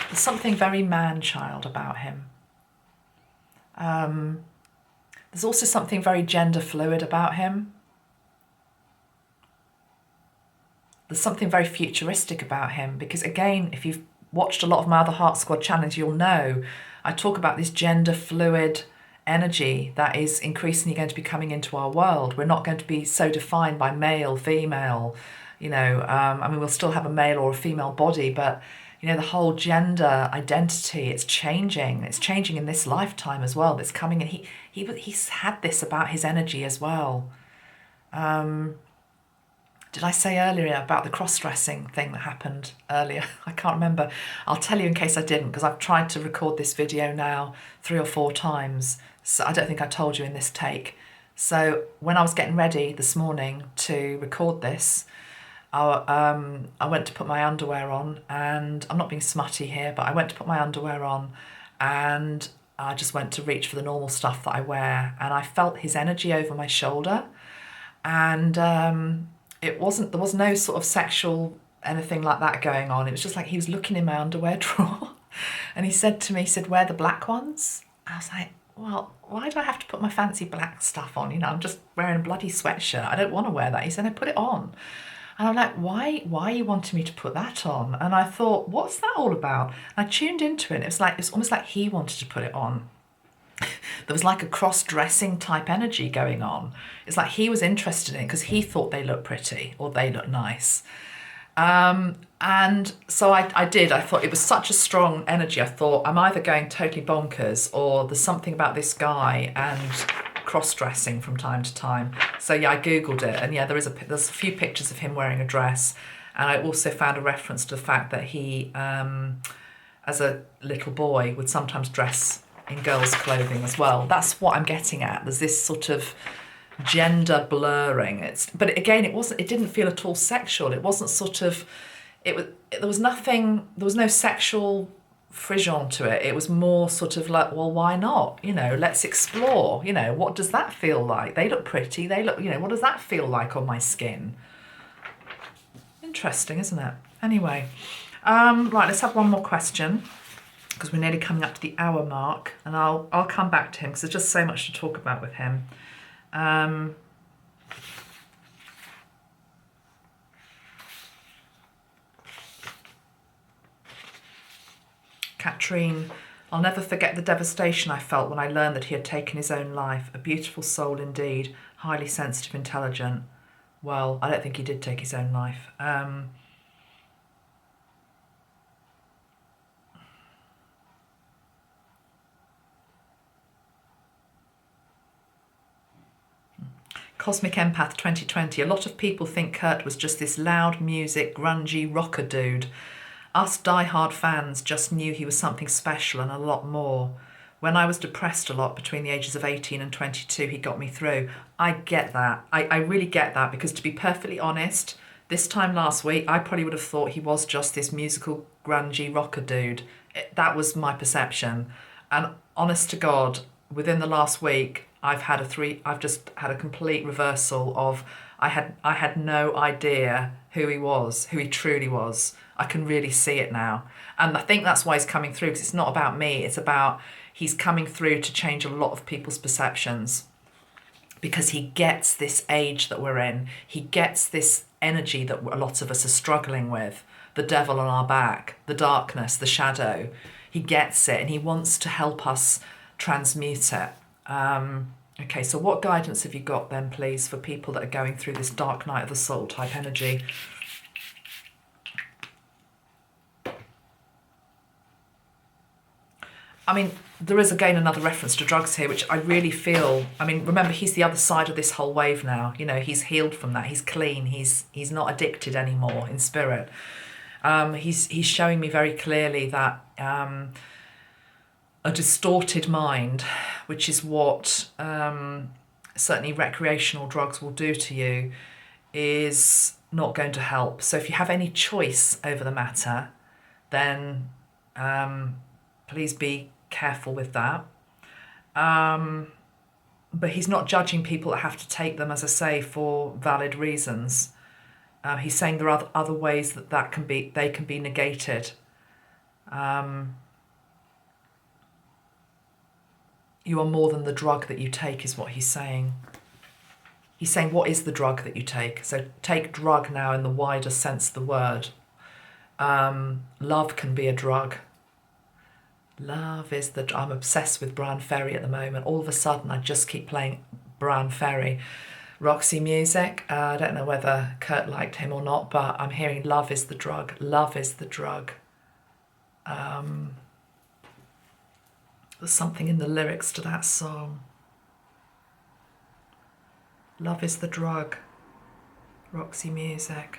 There's something very man-child about him. There's also something very gender fluid about him. There's something very futuristic about him, because again, if you've watched a lot of my other Heart Squad channels, you'll know I talk about this gender fluid energy that is increasingly going to be coming into our world. We're not going to be so defined by male, female, you know, I mean, we'll still have a male or a female body, but you know, the whole gender identity, it's changing. It's changing in this lifetime as well. It's coming, and he's had this about his energy as well. Did I say earlier about the cross-dressing thing that happened earlier? I can't remember. I'll tell you in case I didn't, because I've tried to record this video now 3 or 4 times. So I don't think I told you in this take. So when I was getting ready this morning to record this, I went to put my underwear on, and I'm not being smutty here, but I went to put my underwear on, and I just went to reach for the normal stuff that I wear, and I felt his energy over my shoulder, and there was no sort of sexual anything like that going on. It was just like he was looking in my underwear drawer, and he said to me, wear the black ones. I was like, well, why do I have to put my fancy black stuff on? You know, I'm just wearing a bloody sweatshirt. I don't want to wear that. He said, I put it on. And I'm like, why are you wanting me to put that on? And I thought, what's that all about? And I tuned into it. It's almost like he wanted to put it on. There was like a cross-dressing type energy going on. It's like he was interested in it because he thought they looked pretty or they looked nice. And so I did. I thought it was such a strong energy. I thought, I'm either going totally bonkers or there's something about this guy and cross-dressing from time to time. So yeah, I googled it, and yeah, there's a few pictures of him wearing a dress, and I also found a reference to the fact that he, as a little boy, would sometimes dress in girls' clothing as well. That's what I'm getting at. There's this sort of gender blurring. But again, it didn't feel at all sexual. It wasn't sort of, there was no sexual frisson to it. It was more sort of like, well, why not? You know, let's explore. You know, what does that feel like? They look pretty. They look, you know, what does that feel like on my skin? Interesting, isn't it? Anyway, right, let's have one more question, because we're nearly coming up to the hour mark, and I'll come back to him because there's just so much to talk about with him. Katrine, I'll never forget the devastation I felt when I learned that he had taken his own life. A beautiful soul indeed, highly sensitive, intelligent. Well, I don't think he did take his own life. Cosmic Empath 2020. A lot of people think Kurt was just this loud music, grungy rocker dude. Us die-hard fans just knew he was something special and a lot more. When I was depressed a lot between the ages of 18 and 22, he got me through. I get that. I really get that, because to be perfectly honest, this time last week, I probably would have thought he was just this musical grungy rocker dude. That was my perception. And honest to God, within the last week, I've just had a complete reversal of, I had no idea who he truly was. I can really see it now. And I think that's why he's coming through, because it's not about me, it's about he's coming through to change a lot of people's perceptions, because he gets this age that we're in. He gets this energy that a lot of us are struggling with, the devil on our back, the darkness, the shadow. He gets it, and he wants to help us transmute it. Okay, so what guidance have you got then, please, for people that are going through this dark night of the soul type energy? I mean, there is again another reference to drugs here, which I really feel, I mean, remember, he's the other side of this whole wave now. You know, he's healed from that. He's clean. He's not addicted anymore in spirit. He's showing me very clearly that a distorted mind, which is what certainly recreational drugs will do to you, is not going to help. So if you have any choice over the matter, then please be careful with that. But he's not judging people that have to take them, as I say, for valid reasons. He's saying there are other ways that they can be negated. You are more than the drug that you take, is what he's saying. He's saying, what is the drug that you take? So take drug now in the wider sense of the word. Love can be a drug. Love is I'm obsessed with Brian Ferry at the moment. All of a sudden, I just keep playing Brian Ferry. Roxy music. I don't know whether Kurt liked him or not, but I'm hearing love is the drug. Love is the drug. There's something in the lyrics to that song. Love is the drug. Roxy music.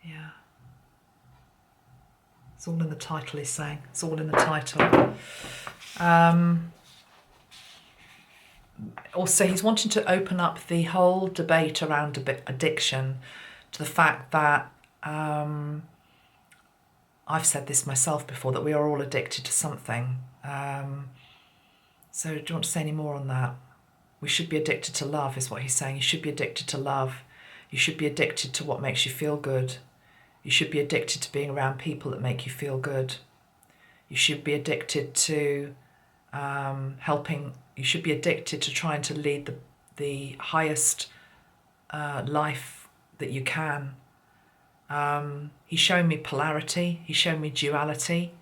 Yeah. It's all in the title, he's saying. It's all in the title. Also, he's wanting to open up the whole debate around addiction to the fact that, I've said this myself before, that we are all addicted to something. So do you want to say any more on that? We should be addicted to love, is what he's saying. You should be addicted to love. You should be addicted to what makes you feel good. You should be addicted to being around people that make you feel good. You should be addicted to helping. You should be addicted to trying to lead the highest life that you can. He's showing me polarity. He's showing me duality.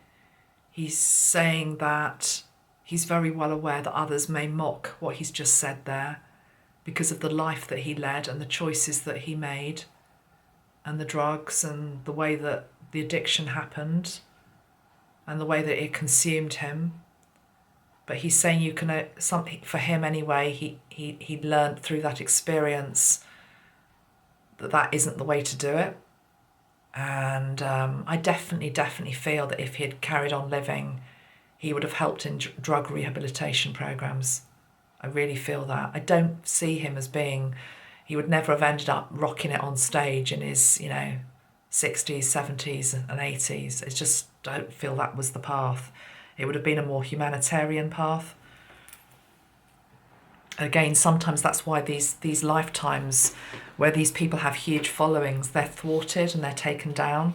He's saying that he's very well aware that others may mock what he's just said there because of the life that he led and the choices that he made and the drugs and the way that the addiction happened and the way that it consumed him. But he's saying you can, something for him anyway, he learned through that experience that isn't the way to do it. And I definitely feel that if he had carried on living, he would have helped in drug rehabilitation programs. I really feel that. I don't see him as being, he would never have ended up rocking it on stage in his, 60s, 70s and 80s. I just don't feel that was the path. It would have been a more humanitarian path. Again, sometimes that's why these lifetimes where these people have huge followings, they're thwarted and they're taken down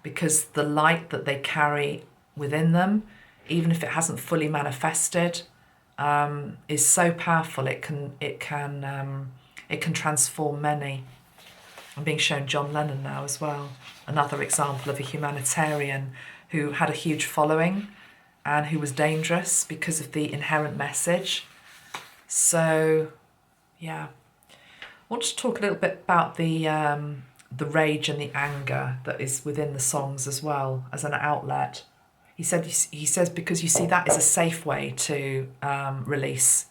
because the light that they carry within them, even if it hasn't fully manifested, is so powerful. It can transform many. I'm being shown John Lennon now as well, another example of a humanitarian who had a huge following and who was dangerous because of the inherent message. So, yeah. I want to talk a little bit about the rage and the anger that is within the songs as well as an outlet. He says because you see that is a safe way to release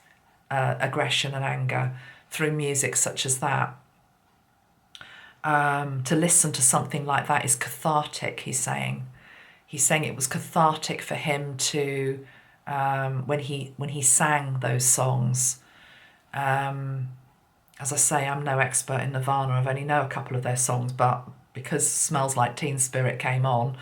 aggression and anger through music such as that. to listen to something like that is cathartic, he's saying. He's saying it was cathartic for him to, when he sang those songs. As I say, I'm no expert in Nirvana. I've only know a couple of their songs, but because Smells Like Teen Spirit came on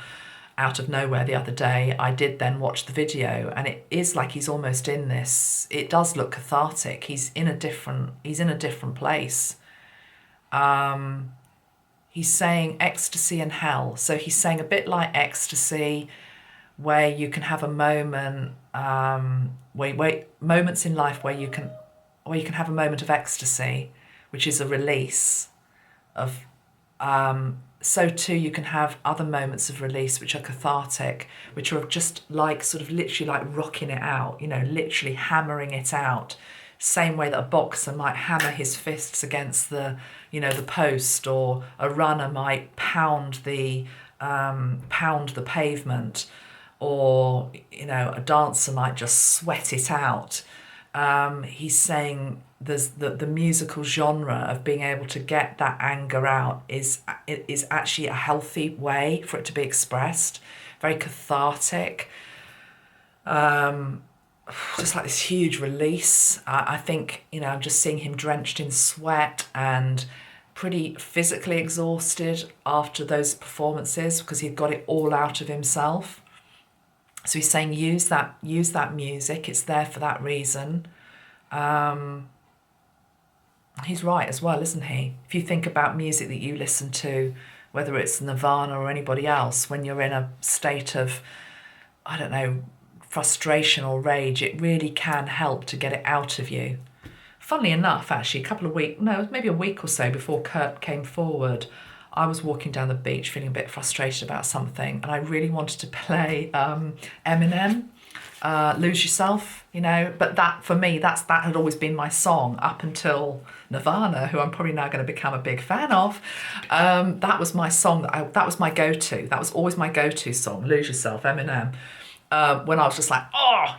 out of nowhere the other day, I did then watch the video, and it is like he's almost in this. It does look cathartic. He's in a different place. He's saying ecstasy and hell. So he's saying a bit like ecstasy, where you can have a moment, moments in life where you can have a moment of ecstasy, which is a release of. So too, you can have other moments of release which are cathartic, which are just like sort of literally like rocking it out, literally hammering it out. Same way that a boxer might hammer his fists against the post, or a runner might pound the pavement, or a dancer might just sweat it out. He's saying there's the musical genre of being able to get that anger out is actually a healthy way for it to be expressed, very cathartic. Just like this huge release. I think, I'm just seeing him drenched in sweat and pretty physically exhausted after those performances, because he'd got it all out of himself. So he's saying use that music. It's there for that reason. He's right as well, isn't he? If you think about music that you listen to, whether it's Nirvana or anybody else, when you're in a state of, I don't know, frustration or rage, it really can help to get it out of you. Funnily enough, actually, maybe a week or so before Kurt came forward, I was walking down the beach feeling a bit frustrated about something, and I really wanted to play Eminem, Lose Yourself, but that, for me, that had always been my song up until Nirvana, who I'm probably now going to become a big fan of. That was my song, that was my go-to. That was always my go-to song, Lose Yourself, Eminem. When I was just like,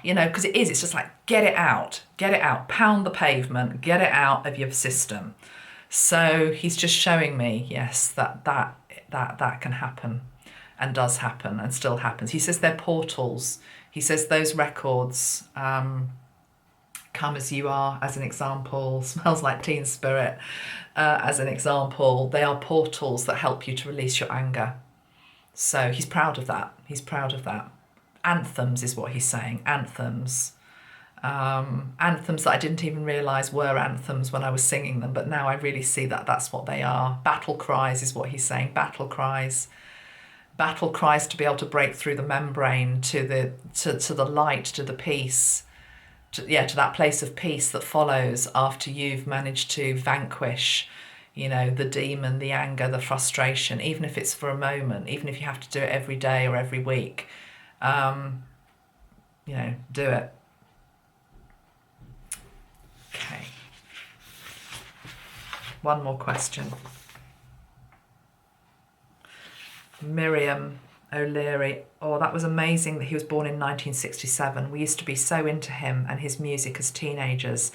because it's just like, get it out, pound the pavement, get it out of your system. So he's just showing me, yes, that can happen, and does happen, and still happens. He says they're portals. He says those records, Come As You Are, as an example, Smells Like Teen Spirit, as an example, they are portals that help you to release your anger. So he's proud of that. Anthems is what he's saying, anthems. Anthems that I didn't even realise were anthems when I was singing them, but now I really see that that's what they are. Battle cries is what he's saying, battle cries to be able to break through the membrane to the light, to the peace, to that place of peace that follows after you've managed to vanquish the demon, the anger, the frustration, even if it's for a moment, even if you have to do it every day or every week. Do it. Okay. One more question. Miriam O'Leary. Oh, that was amazing that he was born in 1967. We used to be so into him and his music as teenagers,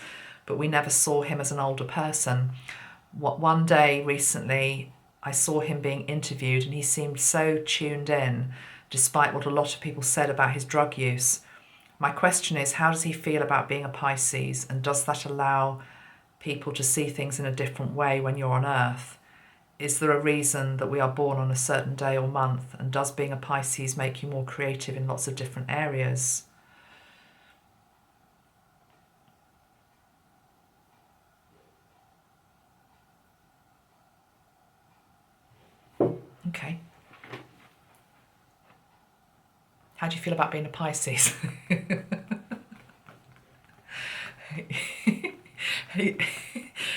but we never saw him as an older person. One day recently, I saw him being interviewed, and he seemed so tuned in, despite what a lot of people said about his drug use. My question is, how does he feel about being a Pisces, and does that allow people to see things in a different way when you're on Earth? Is there a reason that we are born on a certain day or month, and does being a Pisces make you more creative in lots of different areas? Okay. How do you feel about being a Pisces?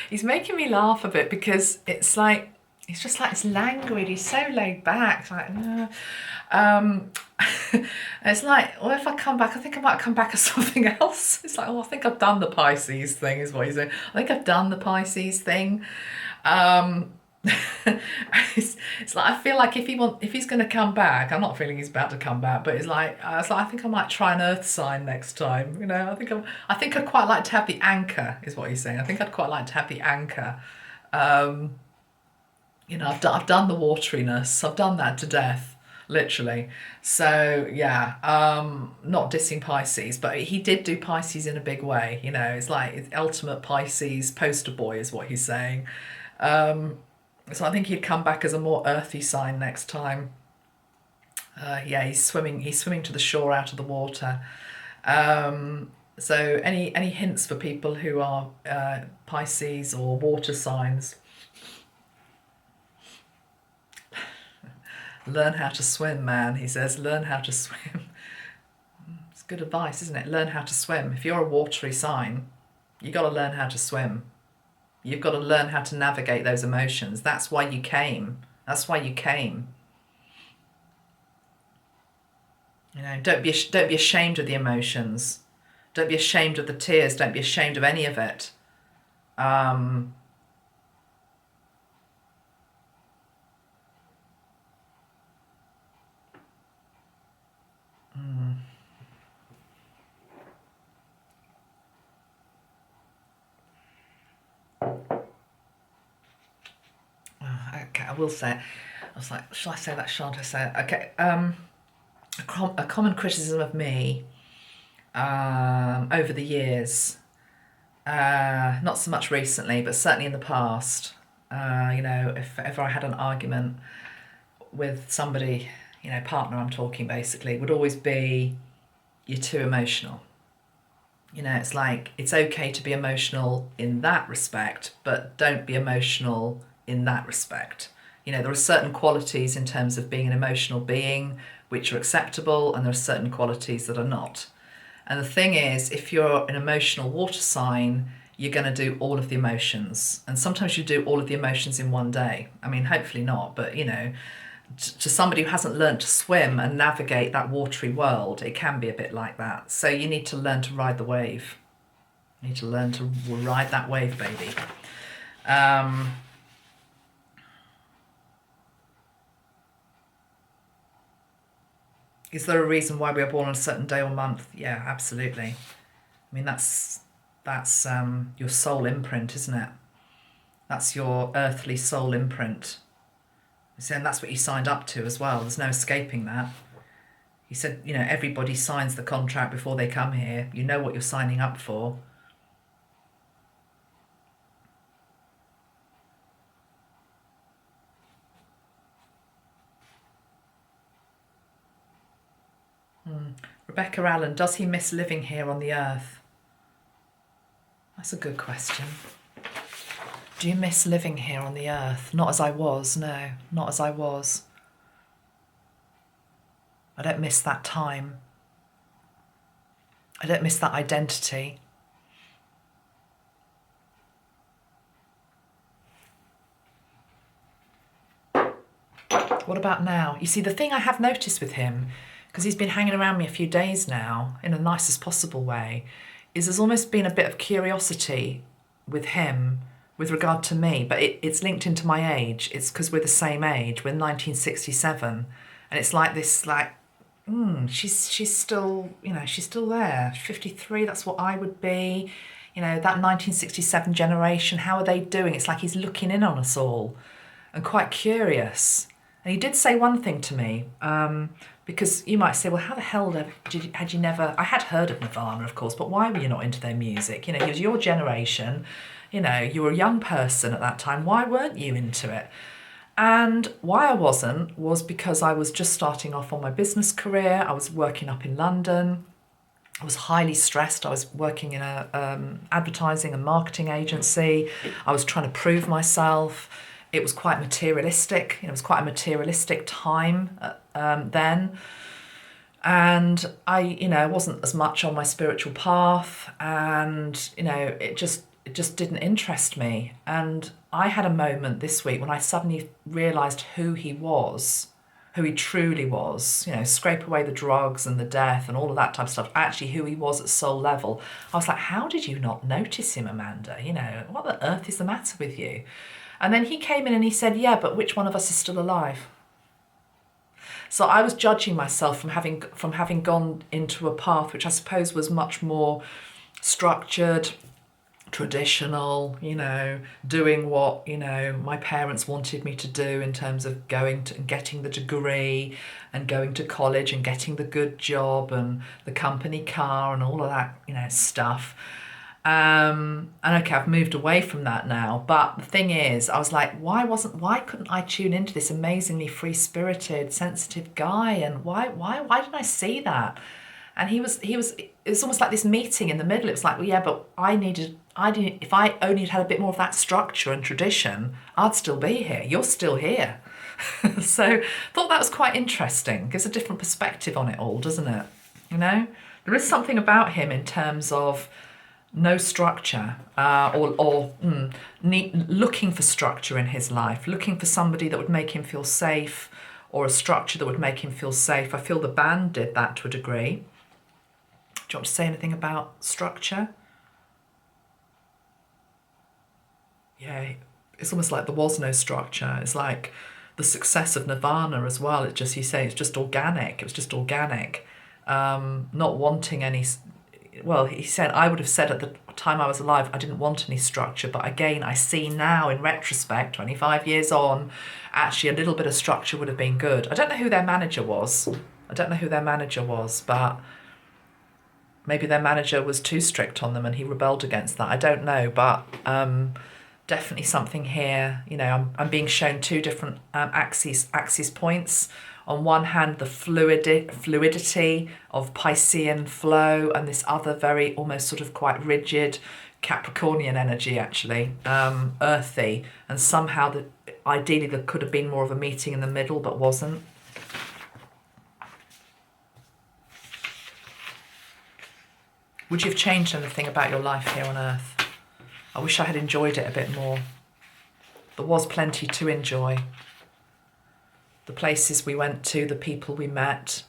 He's making me laugh a bit, because it's just like, it's languid. He's so laid back. It's like, it's like, well, if I come back, I think I might come back as something else. It's like, I think I've done the Pisces thing, is what he's saying. I think I've done the Pisces thing. It's like, I feel like if he's going to come back, I'm not feeling he's about to come back, but it's like I think I might try an earth sign next time. I think I'd quite like to have the anchor, is what he's saying. I think I'd quite like to have the anchor. You know, I've done the wateriness. I've done that to death, literally. So yeah, not dissing Pisces, but he did do Pisces in a big way. You know, it's like it's ultimate Pisces poster boy is what he's saying. So I think he'd come back as a more earthy sign next time. Yeah, he's swimming. He's swimming to the shore out of the water. So any hints for people who are Pisces or water signs? Learn how to swim, man. He says, learn how to swim. It's good advice, isn't it? Learn how to swim. If you're a watery sign, you got to learn how to swim. You've got to learn how to navigate those emotions. That's why you came. That's why you came. You know, don't be ashamed of the emotions. Don't be ashamed of the tears. Don't be ashamed of any of it. Okay, I will say it. I was like, shall I say that? Shan't I say it? Okay. A common criticism of me over the years, not so much recently, but certainly in the past. You know, if ever I had an argument with somebody, you know, partner I'm talking basically, would always be, you're too emotional. You know, it's like, it's okay to be emotional in that respect, but don't be emotional in that respect. You know, there are certain qualities in terms of being an emotional being which are acceptable, and there are certain qualities that are not. And the thing is, if you're an emotional water sign, you're going to do all of the emotions. And sometimes you do all of the emotions in one day. I mean, hopefully not, but you know, to somebody who hasn't learned to swim and navigate that watery world, it can be a bit like that. So you need to learn to ride the wave. You need to learn to ride that wave, baby. Is there a reason why we are born on a certain day or month? Yeah, absolutely. I mean, that's your soul imprint, isn't it? That's your earthly soul imprint. And that's what you signed up to as well. There's no escaping that. He said, you know, everybody signs the contract before they come here. You know what you're signing up for. Rebecca Allen, does he miss living here on the earth? That's a good question. Do you miss living here on the earth? Not as I was, no, not as I was. I don't miss that time. I don't miss that identity. What about now? You see, the thing I have noticed with him, because he's been hanging around me a few days now in the nicest possible way, is there's almost been a bit of curiosity with him with regard to me, but it's linked into my age. It's because we're the same age. We're 1967, and it's like this, like, she's still, you know, she's still there. 53, that's what I would be. You know, that 1967 generation, how are they doing? It's like he's looking in on us all and quite curious. And he did say one thing to me, because you might say, well, how the hell had you never... I had heard of Nirvana, of course, but why were you not into their music? You know, it was your generation. You know, you were a young person at that time. Why weren't you into it? And why I wasn't was because I was just starting off on my business career. I was working up in London. I was highly stressed. I was working in a advertising and marketing agency. I was trying to prove myself. It was quite materialistic. You know, it was quite a materialistic time then. And I, you know, wasn't as much on my spiritual path, and, you know, it just didn't interest me. And I had a moment this week when I suddenly realised who he was, who he truly was, you know, scrape away the drugs and the death and all of that type of stuff, actually who he was at soul level. I was like, how did you not notice him, Amanda? You know, what the earth is the matter with you? And then he came in and he said, yeah, but which one of us is still alive? So I was judging myself from having gone into a path which I suppose was much more structured, traditional, doing what, my parents wanted me to do in terms of going to and getting the degree and going to college and getting the good job and the company car and all of that, stuff. And okay, I've moved away from that now. But the thing is, I was like, why couldn't I tune into this amazingly free-spirited, sensitive guy? And why didn't I see that? And it's almost like this meeting in the middle. It was like, well, yeah, but I didn't, if I only had a bit more of that structure and tradition, I'd still be here. You're still here. So I thought that was quite interesting. Gives a different perspective on it all, doesn't it? There is something about him in terms of no structure, looking for structure in his life, looking for somebody that would make him feel safe, or a structure that would make him feel safe. I feel the band did that to a degree. Do you want to say anything about structure? Yeah, it's almost like there was no structure. It's like the success of Nirvana as well. It's just, it's just organic. It was just organic. Not wanting any... Well, he said, I would have said at the time I was alive, I didn't want any structure. But again, I see now in retrospect, 25 years on, actually a little bit of structure would have been good. I don't know who their manager was. But maybe their manager was too strict on them and he rebelled against that. I don't know, but definitely something here. I'm being shown two different axis points. On one hand, the fluidity of Piscean flow, and this other very almost sort of quite rigid Capricornian energy, actually, earthy. And somehow, ideally, there could have been more of a meeting in the middle, but wasn't. Would you have changed anything about your life here on Earth? I wish I had enjoyed it a bit more. There was plenty to enjoy. The places we went to, the people we met,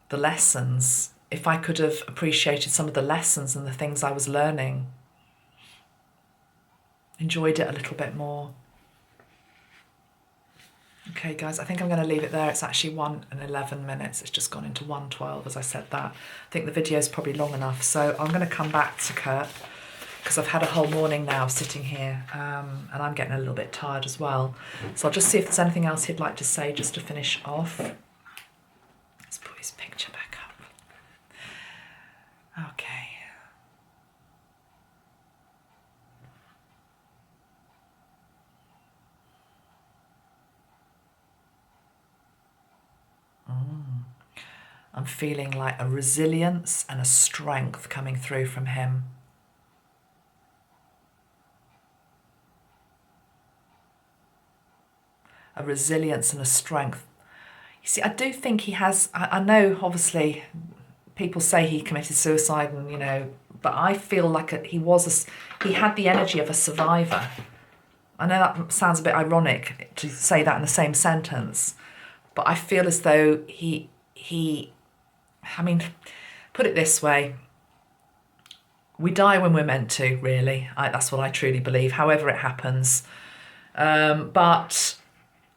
the lessons. If I could have appreciated some of the lessons and the things I was learning, enjoyed it a little bit more. Okay, guys, I think I'm going to leave it there. It's actually 1 and 11 minutes. It's just gone into 1:12 as I said that. I think the video is probably long enough. So I'm going to come back to Kurt, because I've had a whole morning now sitting here, and I'm getting a little bit tired as well. So I'll just see if there's anything else he'd like to say just to finish off. Let's put his picture back up. Okay. I'm feeling like a resilience and a strength coming through from him. A resilience and a strength. You see, I do think he has, I know obviously people say he committed suicide and, but I feel like he had the energy of a survivor. I know that sounds a bit ironic to say that in the same sentence, but I feel as though put it this way, we die when we're meant to, really. That's what I truly believe, however it happens. But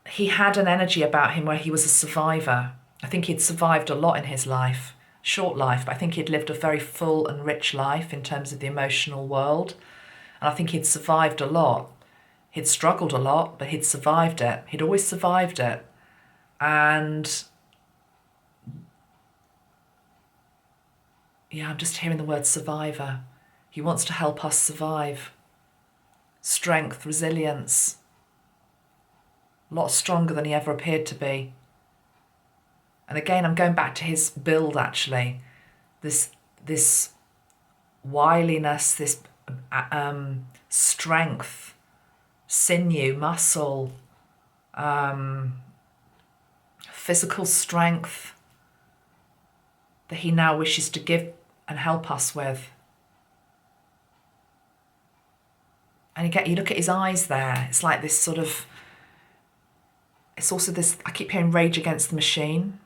he had an energy about him where he was a survivor. I think he'd survived a lot in his life, short life, but I think he'd lived a very full and rich life in terms of the emotional world. And I think he'd survived a lot. He'd struggled a lot, but he'd survived it. He'd always survived it. And yeah, I'm just hearing the word survivor. He wants to help us survive. Strength, resilience. A lot stronger than he ever appeared to be. And again, I'm going back to his build, actually. This wiliness, this strength, sinew, muscle, physical strength that he now wishes to give and help us with. And you look at his eyes there, it's like this sort of, it's also this, I keep hearing Rage Against the Machine.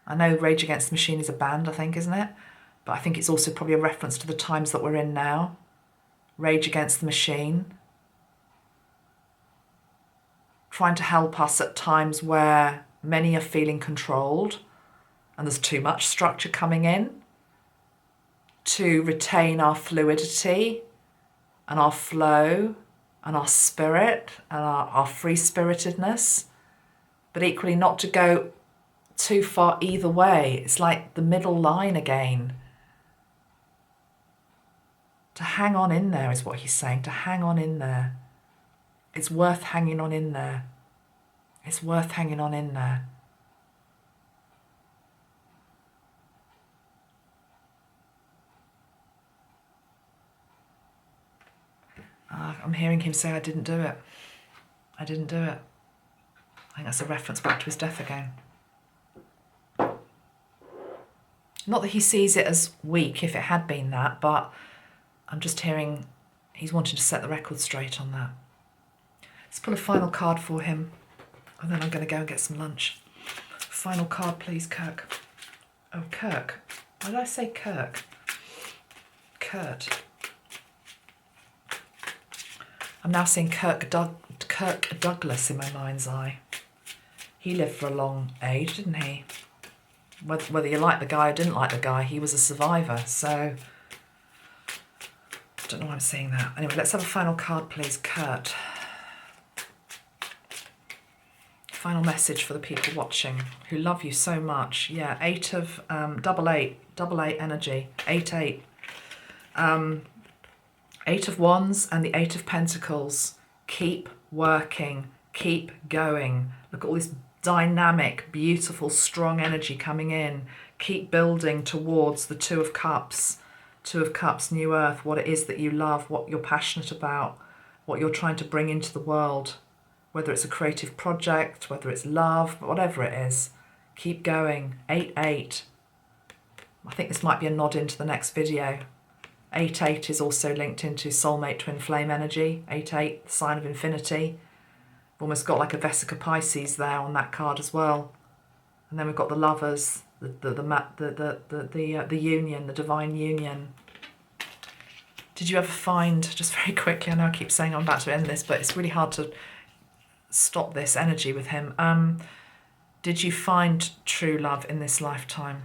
I know Rage Against the Machine is a band, I think, isn't it? But I think it's also probably a reference to the times that we're in now. Rage Against the Machine. Trying to help us at times where many are feeling controlled and there's too much structure coming in. to retain our fluidity and our flow and our spirit and our free-spiritedness, but equally not to go too far either way. It's like the middle line again. To hang on in there is what he's saying, to hang on in there. It's worth hanging on in there. It's worth hanging on in there. I'm hearing him say, I didn't do it. I didn't do it. I think that's a reference back to his death again. Not that he sees it as weak if it had been that, but I'm just hearing he's wanting to set the record straight on that. Let's pull a final card for him, and then I'm going to go and get some lunch. Final card, please, Kirk. Oh, Kirk. Why did I say Kirk? Kurt. I'm now seeing Kirk Douglas in my mind's eye. He lived for a long age, didn't he? Whether you like the guy or didn't like the guy, he was a survivor. So, I don't know why I'm seeing that. Anyway, let's have a final card, please. Kurt. Final message for the people watching who love you so much. Yeah, double eight energy. 8-8. 8 of Wands and the 8 of Pentacles. Keep working. Keep going. Look at all this dynamic, beautiful, strong energy coming in. Keep building towards the 2 of Cups. 2 of Cups, New Earth, what it is that you love, what you're passionate about, what you're trying to bring into the world. Whether it's a creative project, whether it's love, whatever it is. Keep going. 8-8. I think this might be a nod into the next video. 8-8 is also linked into soulmate twin flame energy. 8-8, the sign of infinity. We've almost got like a Vesica Pisces there on that card as well. And then we've got the lovers, the union, the divine union. Did you ever find, just very quickly, I know I keep saying I'm about to end this, but it's really hard to stop this energy with him. Did you find true love in this lifetime?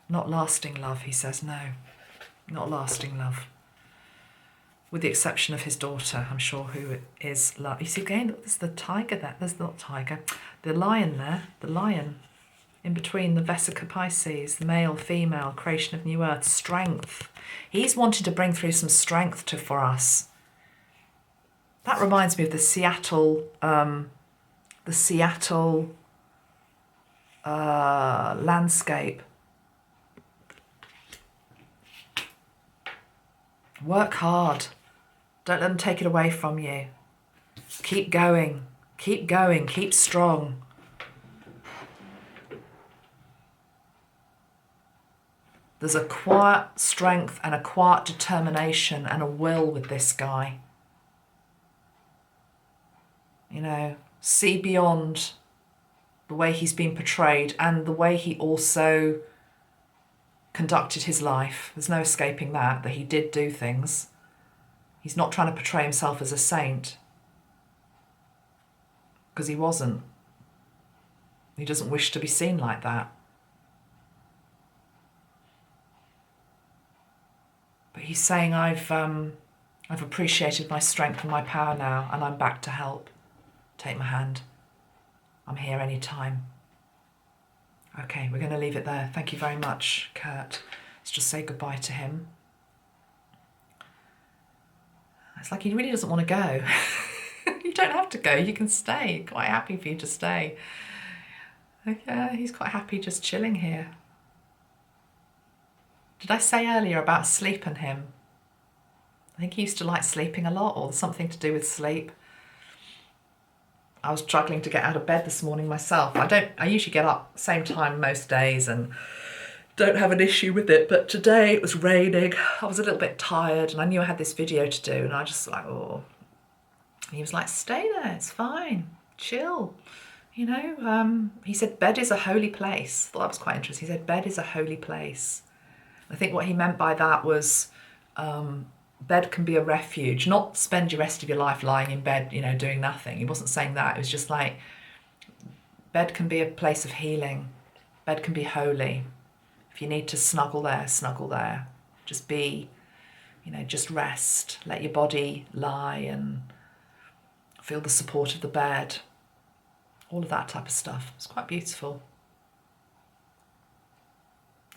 Not lasting love, he says, no. Not lasting love. With the exception of his daughter, I'm sure, who is love. You see, again, there's the tiger there. There's not tiger. The lion there. The lion. In between the Vesica Pisces, the male, female, creation of new earth, strength. He's wanted to bring through some strength for us. That reminds me of the Seattle landscape. Work hard. Don't let them take it away from you. Keep going. Keep going. Keep strong. There's a quiet strength and a quiet determination and a will with this guy. You know, see beyond the way he's been portrayed and the way he also conducted his life. There's no escaping that he did do things. He's not trying to portray himself as a saint, because he wasn't. He doesn't wish to be seen like that. But he's saying, I've appreciated my strength and my power now, and I'm back to help. Take my hand. I'm here anytime. Okay, we're going to leave it there. Thank you very much, Kurt. Let's just say goodbye to him. It's like he really doesn't want to go. You don't have to go. You can stay. Quite happy for you to stay. Yeah, he's quite happy just chilling here. Did I say earlier about sleeping him? I think he used to like sleeping a lot, or something to do with sleep. I was struggling to get out of bed this morning myself. I usually get up same time most days and don't have an issue with it, but today it was raining. I was a little bit tired and I knew I had this video to do, and I just like, oh. He was like, stay there, it's fine, chill. You know, he said bed is a holy place. I thought that was quite interesting. He said bed is a holy place. I think what he meant by that was bed can be a refuge, not spend your rest of your life lying in bed, you know, doing nothing. He wasn't saying that. It was just like bed can be a place of healing. Bed can be holy. If you need to snuggle there, snuggle there. Just be, just rest. Let your body lie and feel the support of the bed. All of that type of stuff. It's quite beautiful.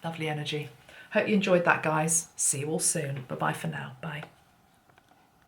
Lovely energy. Hope you enjoyed that, guys. See you all soon. Bye-bye for now. Bye.